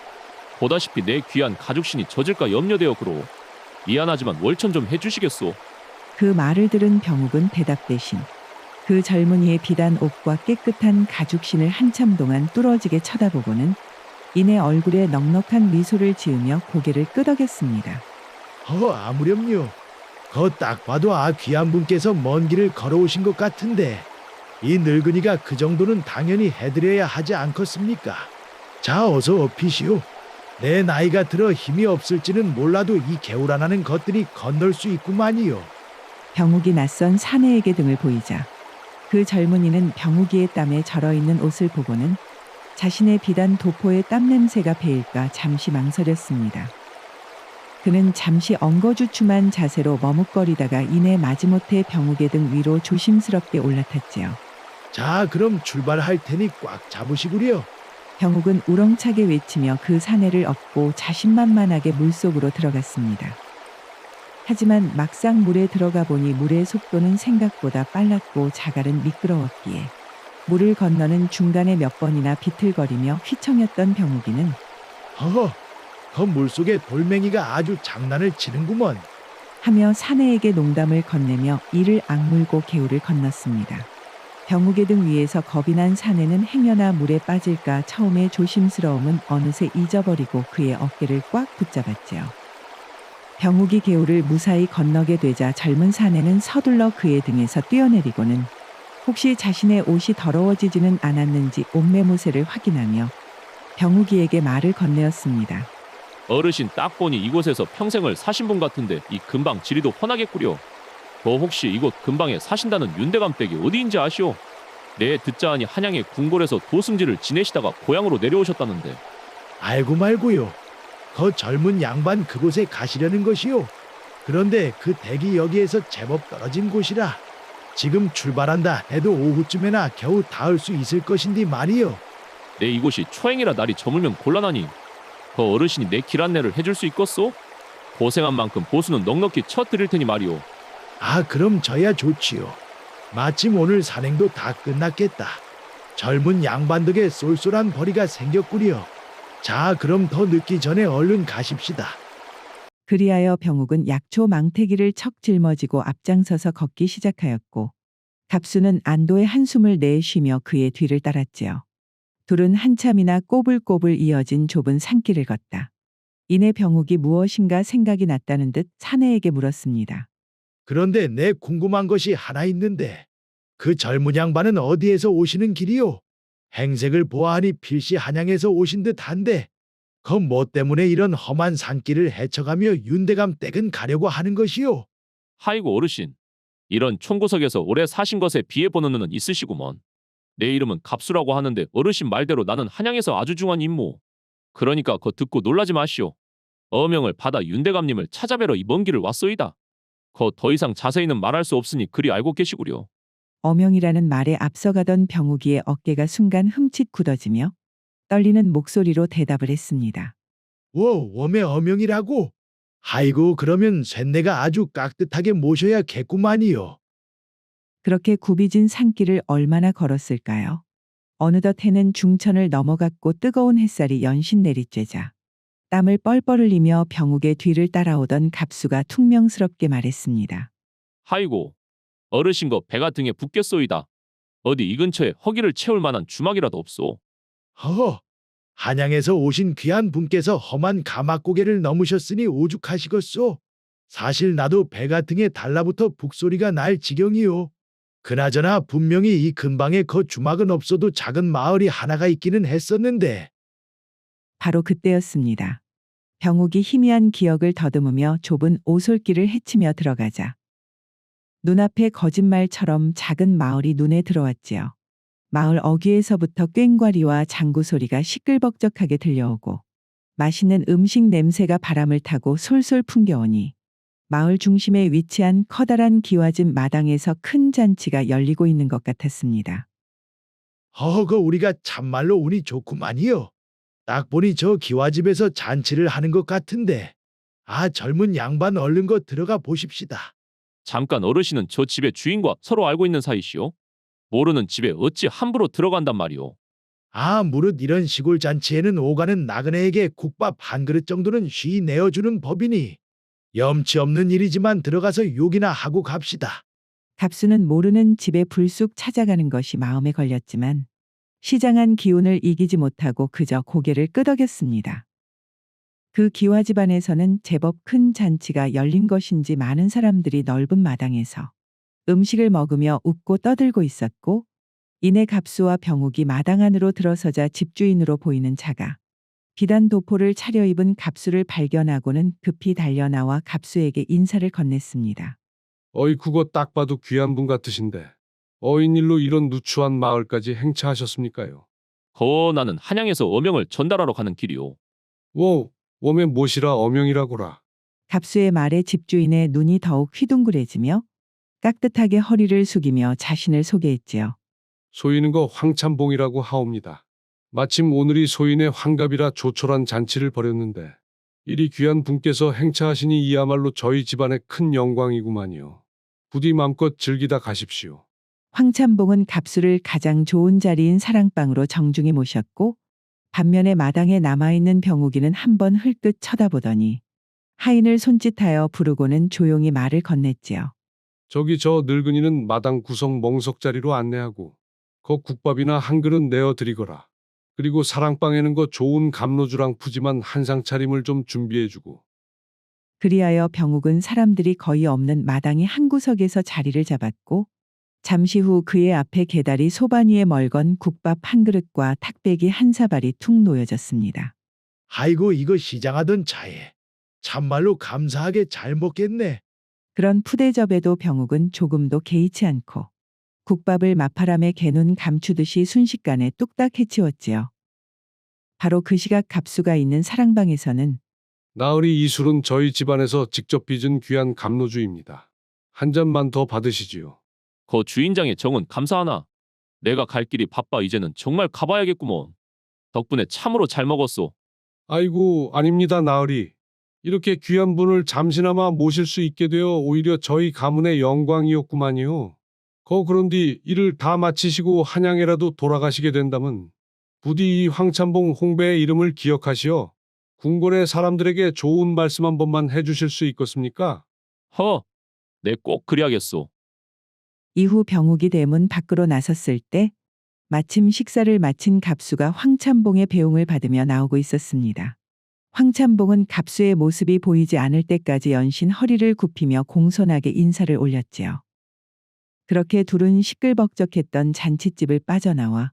보다시피 내 귀한 가죽신이 젖을까 염려되어 그로. 미안하지만 월천 좀 해주시겠소. 그 말을 들은 병욱은 대답 대신 그 젊은이의 비단 옷과 깨끗한 가죽신을 한참 동안 뚫어지게 쳐다보고는 이내 얼굴에 넉넉한 미소를 지으며 고개를 끄덕였습니다. 아무렴요. 거 딱 봐도 귀한 분께서 먼 길을 걸어오신 것 같은데 이 늙은이가 그 정도는 당연히 해드려야 하지 않겠습니까? 자, 어서 업히시오. 내 나이가 들어 힘이 없을지는 몰라도 이 개울 하나는 것들이 건널 수 있구만이요. 병욱이 낯선 사내에게 등을 보이자 그 젊은이는 병욱이의 땀에 절어있는 옷을 보고는 자신의 비단 도포의 땀 냄새가 배일까 잠시 망설였습니다. 그는 잠시 엉거주춤한 자세로 머뭇거리다가 이내 마지못해 병욱의 등 위로 조심스럽게 올라탔지요. 자, 그럼 출발할 테니 꽉 잡으시구려. 병욱은 우렁차게 외치며 그 사내를 업고 자신만만하게 물속으로 들어갔습니다. 하지만 막상 물에 들어가 보니 물의 속도는 생각보다 빨랐고 자갈은 미끄러웠기에 물을 건너는 중간에 몇 번이나 비틀거리며 휘청였던 병욱이는 그 물속에 돌멩이가 아주 장난을 치는구먼. 하며 사내에게 농담을 건네며 이를 악물고 개울을 건넜습니다. 병욱의 등 위에서 겁이 난 사내는 행여나 물에 빠질까 처음의 조심스러움은 어느새 잊어버리고 그의 어깨를 꽉 붙잡았지요. 병욱이 개울을 무사히 건너게 되자 젊은 사내는 서둘러 그의 등에서 뛰어내리고는 혹시 자신의 옷이 더러워지지는 않았는지 옷매무새를 확인하며 병욱이에게 말을 건네었습니다. 어르신 딱 보니 이곳에서 평생을 사신 분 같은데 이 근방 지리도 훤하겠구려. 거 혹시 이곳 근방에 사신다는 윤대감 댁이 어디인지 아시오? 내 듣자하니 한양의 궁궐에서 도승지를 지내시다가 고향으로 내려오셨다는데. 알고 말고요. 그 젊은 양반 그곳에 가시려는 것이요. 그런데 그 댁이 여기에서 제법 떨어진 곳이라 지금 출발한다 해도 오후쯤에나 겨우 닿을 수 있을 것인데 말이요. 내 이곳이 초행이라 날이 저물면 곤란하니 그 어르신이 내 길 안내를 해줄 수 있겠소? 고생한 만큼 보수는 넉넉히 쳐드릴 테니 말이오. 그럼 저야 좋지요. 마침 오늘 산행도 다 끝났겠다. 젊은 양반 덕에 쏠쏠한 벌이가 생겼구려. 자, 그럼 더 늦기 전에 얼른 가십시다. 그리하여 병욱은 약초 망태기를 척 짊어지고 앞장서서 걷기 시작하였고 갑수는 안도의 한숨을 내쉬며 그의 뒤를 따랐지요. 둘은 한참이나 꼬불꼬불 이어진 좁은 산길을 걷다. 이내 병욱이 무엇인가 생각이 났다는 듯 사내에게 물었습니다. 그런데 내 궁금한 것이 하나 있는데 그 젊은 양반은 어디에서 오시는 길이요? 행색을 보아하니 필시 한양에서 오신 듯한데 그 뭐 때문에 이런 험한 산길을 헤쳐가며 윤대감 댁은 가려고 하는 것이요? 하이고 어르신, 이런 총구석에서 오래 사신 것에 비해 보는 눈은 있으시구먼. 내 이름은 갑수라고 하는데 어르신 말대로 나는 한양에서 아주 중한 임모. 그러니까 거 듣고 놀라지 마시오. 어명을 받아 윤대감님을 찾아뵈러 이 먼 길을 왔소이다. 거 더 이상 자세히는 말할 수 없으니 그리 알고 계시구려. 어명이라는 말에 앞서가던 병욱이의 어깨가 순간 흠칫 굳어지며 떨리는 목소리로 대답을 했습니다. 웜의 어명이라고? 아이고 그러면 쇳내가 아주 깍듯하게 모셔야겠구만이요. 그렇게 굽이진 산길을 얼마나 걸었을까요? 어느덧 해는 중천을 넘어갔고 뜨거운 햇살이 연신 내리쬐자 땀을 뻘뻘 흘리며 병욱의 뒤를 따라오던 갑수가 퉁명스럽게 말했습니다. 하이고, 어르신 거 배가 등에 붙겠소이다. 어디 이 근처에 허기를 채울 만한 주막이라도 없소. 허허, 한양에서 오신 귀한 분께서 험한 가마고개를 넘으셨으니 오죽하시겠소. 사실 나도 배가 등에 달라붙어 북소리가 날 지경이요. 그나저나 분명히 이 근방에 거 주막은 없어도 작은 마을이 하나가 있기는 했었는데. 바로 그때였습니다. 병욱이 희미한 기억을 더듬으며 좁은 오솔길을 헤치며 들어가자 눈앞에 거짓말처럼 작은 마을이 눈에 들어왔지요. 마을 어귀에서부터 꽹과리와 장구 소리가 시끌벅적하게 들려오고 맛있는 음식 냄새가 바람을 타고 솔솔 풍겨오니 마을 중심에 위치한 커다란 기와집 마당에서 큰 잔치가 열리고 있는 것 같았습니다. 허허, 우리가 참말로 운이 좋구만이요. 딱 보니 저 기와집에서 잔치를 하는 것 같은데. 아, 젊은 양반 얼른 거 들어가 보십시다. 잠깐 어르신은 저 집의 주인과 서로 알고 있는 사이시오. 모르는 집에 어찌 함부로 들어간단 말이오. 아, 무릇 이런 시골 잔치에는 오가는 나그네에게 국밥 한 그릇 정도는 쉬 내어주는 법이니 염치 없는 일이지만 들어가서 욕이나 하고 갑시다. 갑수는 모르는 집에 불쑥 찾아가는 것이 마음에 걸렸지만 시장한 기운을 이기지 못하고 그저 고개를 끄덕였습니다. 그 기와집 안에서는 제법 큰 잔치가 열린 것인지 많은 사람들이 넓은 마당에서 음식을 먹으며 웃고 떠들고 있었고 이내 갑수와 병욱이 마당 안으로 들어서자 집주인으로 보이는 자가 비단 도포를 차려입은 갑수를 발견하고는 급히 달려나와 갑수에게 인사를 건넸습니다. 어이 그거 딱 봐도 귀한 분 같으신데 어인일로 이런 누추한 마을까지 행차하셨습니까요? 나는 한양에서 어명을 전달하러 가는 길이오. 웜의 못이라 어명이라고라. 갑수의 말에 집주인의 눈이 더욱 휘둥그레지며 깍듯하게 허리를 숙이며 자신을 소개했지요. 소인은 거 황참봉이라고 하옵니다. 마침 오늘이 소인의 환갑이라 조촐한 잔치를 벌였는데 이리 귀한 분께서 행차하시니 이야말로 저희 집안의 큰 영광이구만요. 부디 맘껏 즐기다 가십시오. 황참봉은 갑수를 가장 좋은 자리인 사랑방으로 정중히 모셨고 반면에 마당에 남아있는 병욱이는 한번 흘끗 쳐다보더니 하인을 손짓하여 부르고는 조용히 말을 건넸지요. 저기 저 늙은이는 마당 구석 멍석자리로 안내하고 거 국밥이나 한 그릇 내어드리거라. 그리고 사랑방에는 거 좋은 감로주랑 푸짐한 한상 차림을 좀 준비해주고. 그리하여 병욱은 사람들이 거의 없는 마당의 한 구석에서 자리를 잡았고 잠시 후 그의 앞에 개다리 소반 위에 멀건 국밥 한 그릇과 탁배기 한 사발이 툭 놓여졌습니다. 아이고 이거 시장하던 차에 참말로 감사하게 잘 먹겠네. 그런 푸대접에도 병욱은 조금도 개의치 않고 국밥을 마파람에 개눈 감추듯이 순식간에 뚝딱 해치웠지요. 바로 그 시각 갑수가 있는 사랑방에서는 나으리 이 술은 저희 집안에서 직접 빚은 귀한 감로주입니다. 한 잔만 더 받으시지요. 거 주인장의 정은 감사하나. 내가 갈 길이 바빠 이제는 정말 가봐야겠구먼. 덕분에 참으로 잘 먹었소. 아이고 아닙니다 나으리. 이렇게 귀한 분을 잠시나마 모실 수 있게 되어 오히려 저희 가문의 영광이었구만요. 그런디 일을 다 마치시고 한양에라도 돌아가시게 된다면 부디 이 황참봉 홍배의 이름을 기억하시어 궁궐의 사람들에게 좋은 말씀 한 번만 해주실 수 있겠습니까? 내 꼭 그리하겠소. 이후 병욱이 대문 밖으로 나섰을 때 마침 식사를 마친 갑수가 황참봉의 배웅을 받으며 나오고 있었습니다. 황참봉은 갑수의 모습이 보이지 않을 때까지 연신 허리를 굽히며 공손하게 인사를 올렸지요. 그렇게 둘은 시끌벅적했던 잔칫집을 빠져나와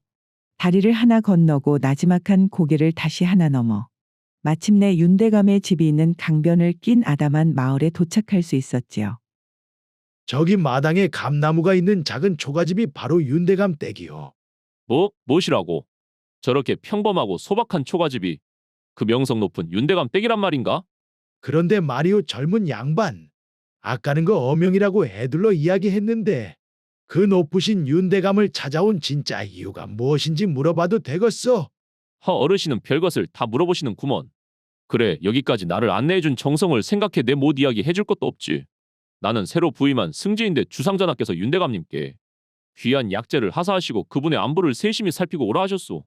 다리를 하나 건너고 나지막한 고개를 다시 하나 넘어 마침내 윤대감의 집이 있는 강변을 낀 아담한 마을에 도착할 수 있었지요. 저기 마당에 감나무가 있는 작은 초가집이 바로 윤대감 댁이요. 무엇이라고? 저렇게 평범하고 소박한 초가집이 그 명성 높은 윤대감 댁이란 말인가? 그런데 말이오 젊은 양반. 아까는 그 어명이라고 애둘러 이야기했는데 그 높으신 윤대감을 찾아온 진짜 이유가 무엇인지 물어봐도 되겠어? 허 어르신은 별것을 다 물어보시는 구먼. 그래 여기까지 나를 안내해준 정성을 생각해 내 못 이야기 해줄 것도 없지. 나는 새로 부임한 승지인데 주상전하께서 윤대감님께 귀한 약재를 하사하시고 그분의 안부를 세심히 살피고 오라 하셨소.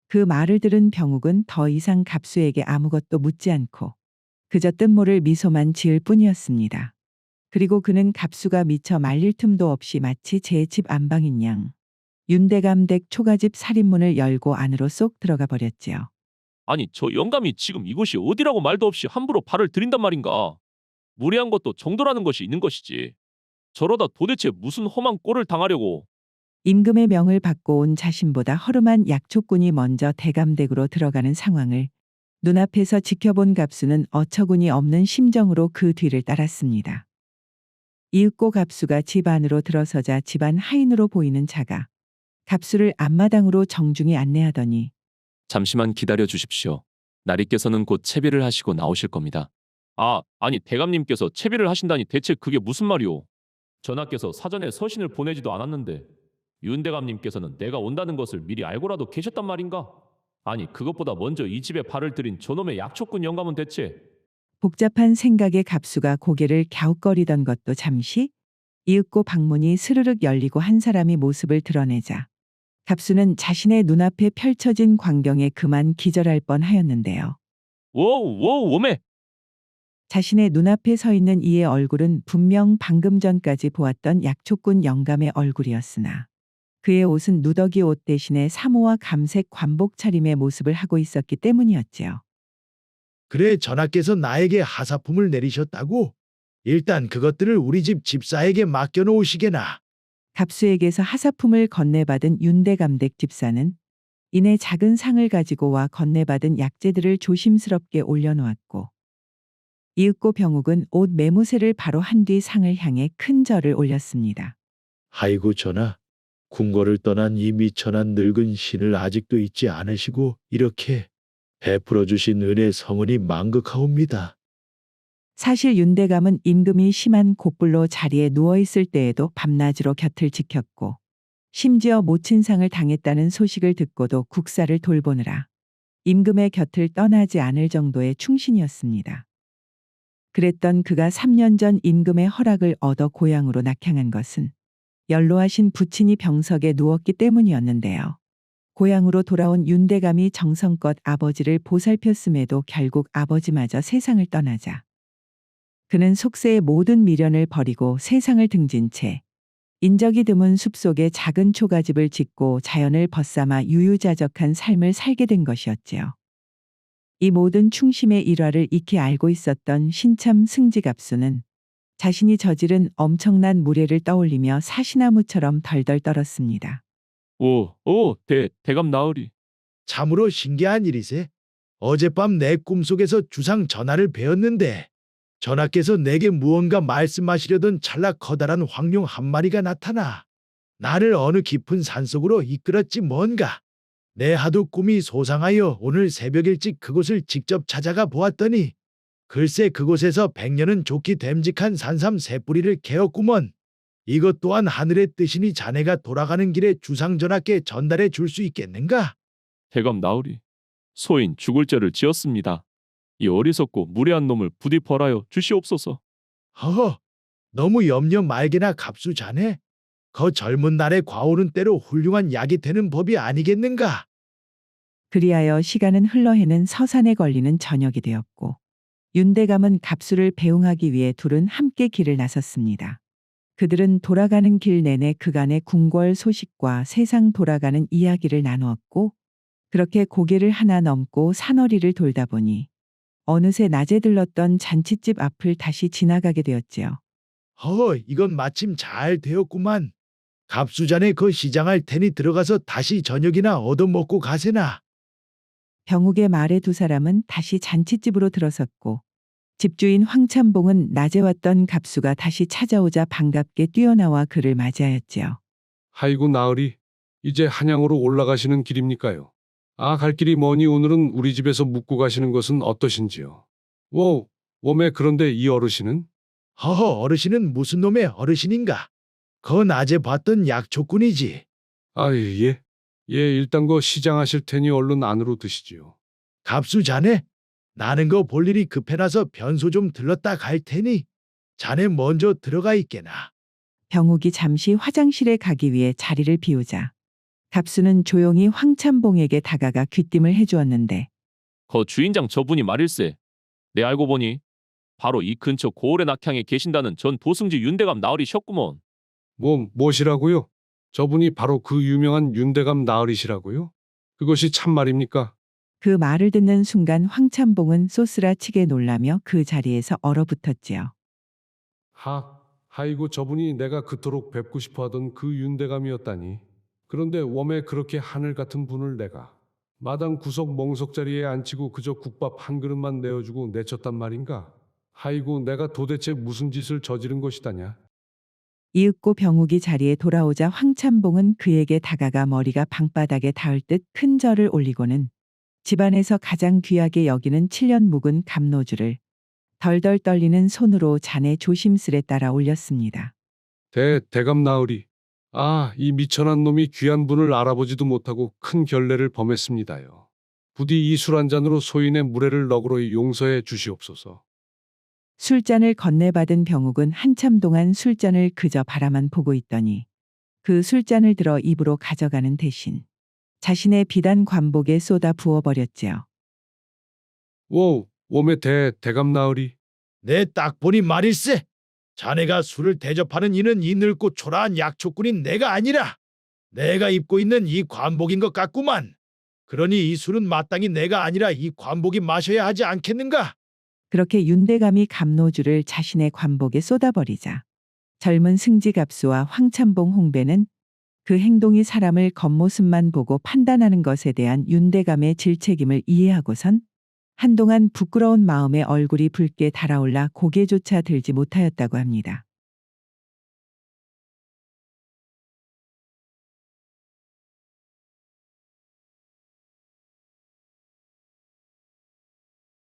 그 말을 들은 병욱은 더 이상 갑수에게 아무것도 묻지 않고 그저 뜬모를 미소만 지을 뿐이었습니다. 그리고 그는 갑수가 미처 말릴 틈도 없이 마치 제 집 안방인 양 윤대감 댁 초가집 살인문을 열고 안으로 쏙 들어가 버렸지요. 아니 저 영감이 지금 이곳이 어디라고 말도 없이 함부로 발을 들인단 말인가. 무례한 것도 정도라는 것이 있는 것이지. 저러다 도대체 무슨 험한 꼴을 당하려고. 임금의 명을 받고 온 자신보다 허름한 약초꾼이 먼저 대감댁으로 들어가는 상황을 눈앞에서 지켜본 갑수는 어처구니 없는 심정으로 그 뒤를 따랐습니다. 이윽고 갑수가 집 안으로 들어서자 집안 하인으로 보이는 자가 갑수를 앞마당으로 정중히 안내하더니 잠시만 기다려 주십시오. 나리께서는 곧 채비를 하시고 나오실 겁니다. 아니 대감님께서 채비를 하신다니 대체 그게 무슨 말이오? 전하께서 사전에 서신을 보내지도 않았는데 윤대감님께서는 내가 온다는 것을 미리 알고라도 계셨단 말인가? 아니 그것보다 먼저 이 집에 발을 들인 저놈의 약초꾼 영감은 대체. 복잡한 생각에 갑수가 고개를 갸웃거리던 것도 잠시 이윽고 방문이 스르륵 열리고 한 사람이 모습을 드러내자 갑수는 자신의 눈앞에 펼쳐진 광경에 그만 기절할 뻔하였는데요. 워우 오메. 자신의 눈앞에 서 있는 이의 얼굴은 분명 방금 전까지 보았던 약초꾼 영감의 얼굴이었으나 그의 옷은 누더기 옷 대신에 사모와 감색 관복 차림의 모습을 하고 있었기 때문이었지요. 그래 전하께서 나에게 하사품을 내리셨다고? 일단 그것들을 우리 집 집사에게 맡겨놓으시게나. 갑수에게서 하사품을 건네받은 윤대감댁 집사는 이내 작은 상을 가지고 와 건네받은 약재들을 조심스럽게 올려놓았고 이윽고 병욱은 옷 매무새를 바로 한 뒤 상을 향해 큰 절을 올렸습니다. 아이고 전하, 궁궐을 떠난 이 미천한 늙은 신을 아직도 잊지 않으시고 이렇게 베풀어 주신 은혜 성은이 망극하옵니다. 사실 윤대감은 임금이 심한 곶불로 자리에 누워있을 때에도 밤낮으로 곁을 지켰고 심지어 모친상을 당했다는 소식을 듣고도 국사를 돌보느라 임금의 곁을 떠나지 않을 정도의 충신이었습니다. 그랬던 그가 3년 전 임금의 허락을 얻어 고향으로 낙향한 것은 연로하신 부친이 병석에 누웠기 때문이었는데요. 고향으로 돌아온 윤대감이 정성껏 아버지를 보살폈음에도 결국 아버지마저 세상을 떠나자 그는 속세의 모든 미련을 버리고 세상을 등진 채 인적이 드문 숲속에 작은 초가집을 짓고 자연을 벗삼아 유유자적한 삶을 살게 된 것이었지요. 이 모든 충심의 일화를 익히 알고 있었던 신참 승지갑수는 자신이 저지른 엄청난 무례를 떠올리며 사시나무처럼 덜덜 떨었습니다. 대감 나으리. 참으로 신기한 일이세. 어젯밤 내 꿈속에서 주상 전하를 뵈었는데 전하께서 내게 무언가 말씀하시려던 찰나 커다란 황룡 한 마리가 나타나 나를 어느 깊은 산속으로 이끌었지 뭔가. 내 하도 꿈이 소상하여 오늘 새벽 일찍 그곳을 직접 찾아가 보았더니 글쎄 그곳에서 100년은 좋기 됨직한 산삼 새 뿌리를 캐었구먼. 이것 또한 하늘의 뜻이니 자네가 돌아가는 길에 주상전하께 전달해 줄 수 있겠는가? 대감 나으리. 소인 죽을 죄를 지었습니다. 이 어리석고 무례한 놈을 부디 벌하여 주시옵소서. 허허, 너무 염려 말게나 갑수 자네. 거 젊은 날의 과오는 때로 훌륭한 약이 되는 법이 아니겠는가? 그리하여 시간은 흘러해는 서산에 걸리는 저녁이 되었고 윤대감은 갑수를 배웅하기 위해 둘은 함께 길을 나섰습니다. 그들은 돌아가는 길 내내 그간의 궁궐 소식과 세상 돌아가는 이야기를 나누었고 그렇게 고개를 하나 넘고 산허리를 돌다 보니 어느새 낮에 들렀던 잔칫집 앞을 다시 지나가게 되었지요. 이건 마침 잘 되었구만. 갑수 자네 그 시장할 테니 들어가서 다시 저녁이나 얻어먹고 가세나. 병욱의 말에 두 사람은 다시 잔칫집으로 들어섰고 집주인 황참봉은 낮에 왔던 갑수가 다시 찾아오자 반갑게 뛰어나와 그를 맞이하였지요. 아이고 나으리, 이제 한양으로 올라가시는 길입니까요? 갈 길이 머니 오늘은 우리 집에서 묵고 가시는 것은 어떠신지요? 웜에 그런데 이 어르신은? 허허, 어르신은 무슨 놈의 어르신인가? 거 낮에 봤던 약초꾼이지. 아, 예. 예, 일단 거 시장하실 테니 얼른 안으로 드시지요. 갑수 자네? 나는 거 볼 일이 급해놔서 변소 좀 들렀다 갈 테니 자네 먼저 들어가 있게나. 병욱이 잠시 화장실에 가기 위해 자리를 비우자 갑수는 조용히 황참봉에게 다가가 귀띔을 해주었는데 거 주인장 저분이 말일세. 내 알고 보니 바로 이 근처 고을의 낙향에 계신다는 전 도승지 윤대감 나으리셨구먼. 뭐시라고요? 저분이 바로 그 유명한 윤대감 나으리시라고요? 그것이 참말입니까? 그 말을 듣는 순간 황참봉은 쏘스라치게 놀라며 그 자리에서 얼어붙었지요. 하이고 저분이 내가 그토록 뵙고 싶어 하던 그 윤대감이었다니. 그런데 웜에 그렇게 하늘 같은 분을 내가 마당 구석 멍석자리에 앉히고 그저 국밥 한 그릇만 내어주고 내쳤단 말인가? 하이고 내가 도대체 무슨 짓을 저지른 것이다냐? 이윽고 병욱이 자리에 돌아오자 황참봉은 그에게 다가가 머리가 방바닥에 닿을 듯 큰 절을 올리고는 집안에서 가장 귀하게 여기는 7년 묵은 감노주를 덜덜 떨리는 손으로 잔에 조심스레 따라 올렸습니다. 대감 나으리. 이 미천한 놈이 귀한 분을 알아보지도 못하고 큰 결례를 범했습니다요. 부디 이 술 한 잔으로 소인의 무례를 너그러이 용서해 주시옵소서. 술잔을 건네받은 병욱은 한참 동안 술잔을 그저 바라만 보고 있더니 그 술잔을 들어 입으로 가져가는 대신 자신의 비단 관복에 쏟아 부어버렸지요. 웜의 대감 나으리. 내 딱 보니 말일세. 자네가 술을 대접하는 이는 이 늙고 초라한 약초꾼인 내가 아니라 내가 입고 있는 이 관복인 것 같구만. 그러니 이 술은 마땅히 내가 아니라 이 관복이 마셔야 하지 않겠는가? 그렇게 윤대감이 감노주를 자신의 관복에 쏟아버리자 젊은 승지갑수와 황참봉 홍배는 그 행동이 사람을 겉모습만 보고 판단하는 것에 대한 윤대감의 질책임을 이해하고선 한동안 부끄러운 마음에 얼굴이 붉게 달아올라 고개조차 들지 못하였다고 합니다.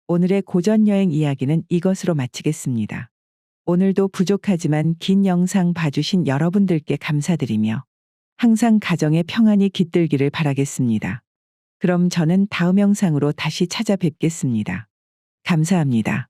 오늘의 고전여행 이야기는 이것으로 마치겠습니다. 오늘도 부족하지만 긴 영상 봐주신 여러분들께 감사드리며 항상 가정의 평안이 깃들기를 바라겠습니다. 그럼 저는 다음 영상으로 다시 찾아뵙겠습니다. 감사합니다.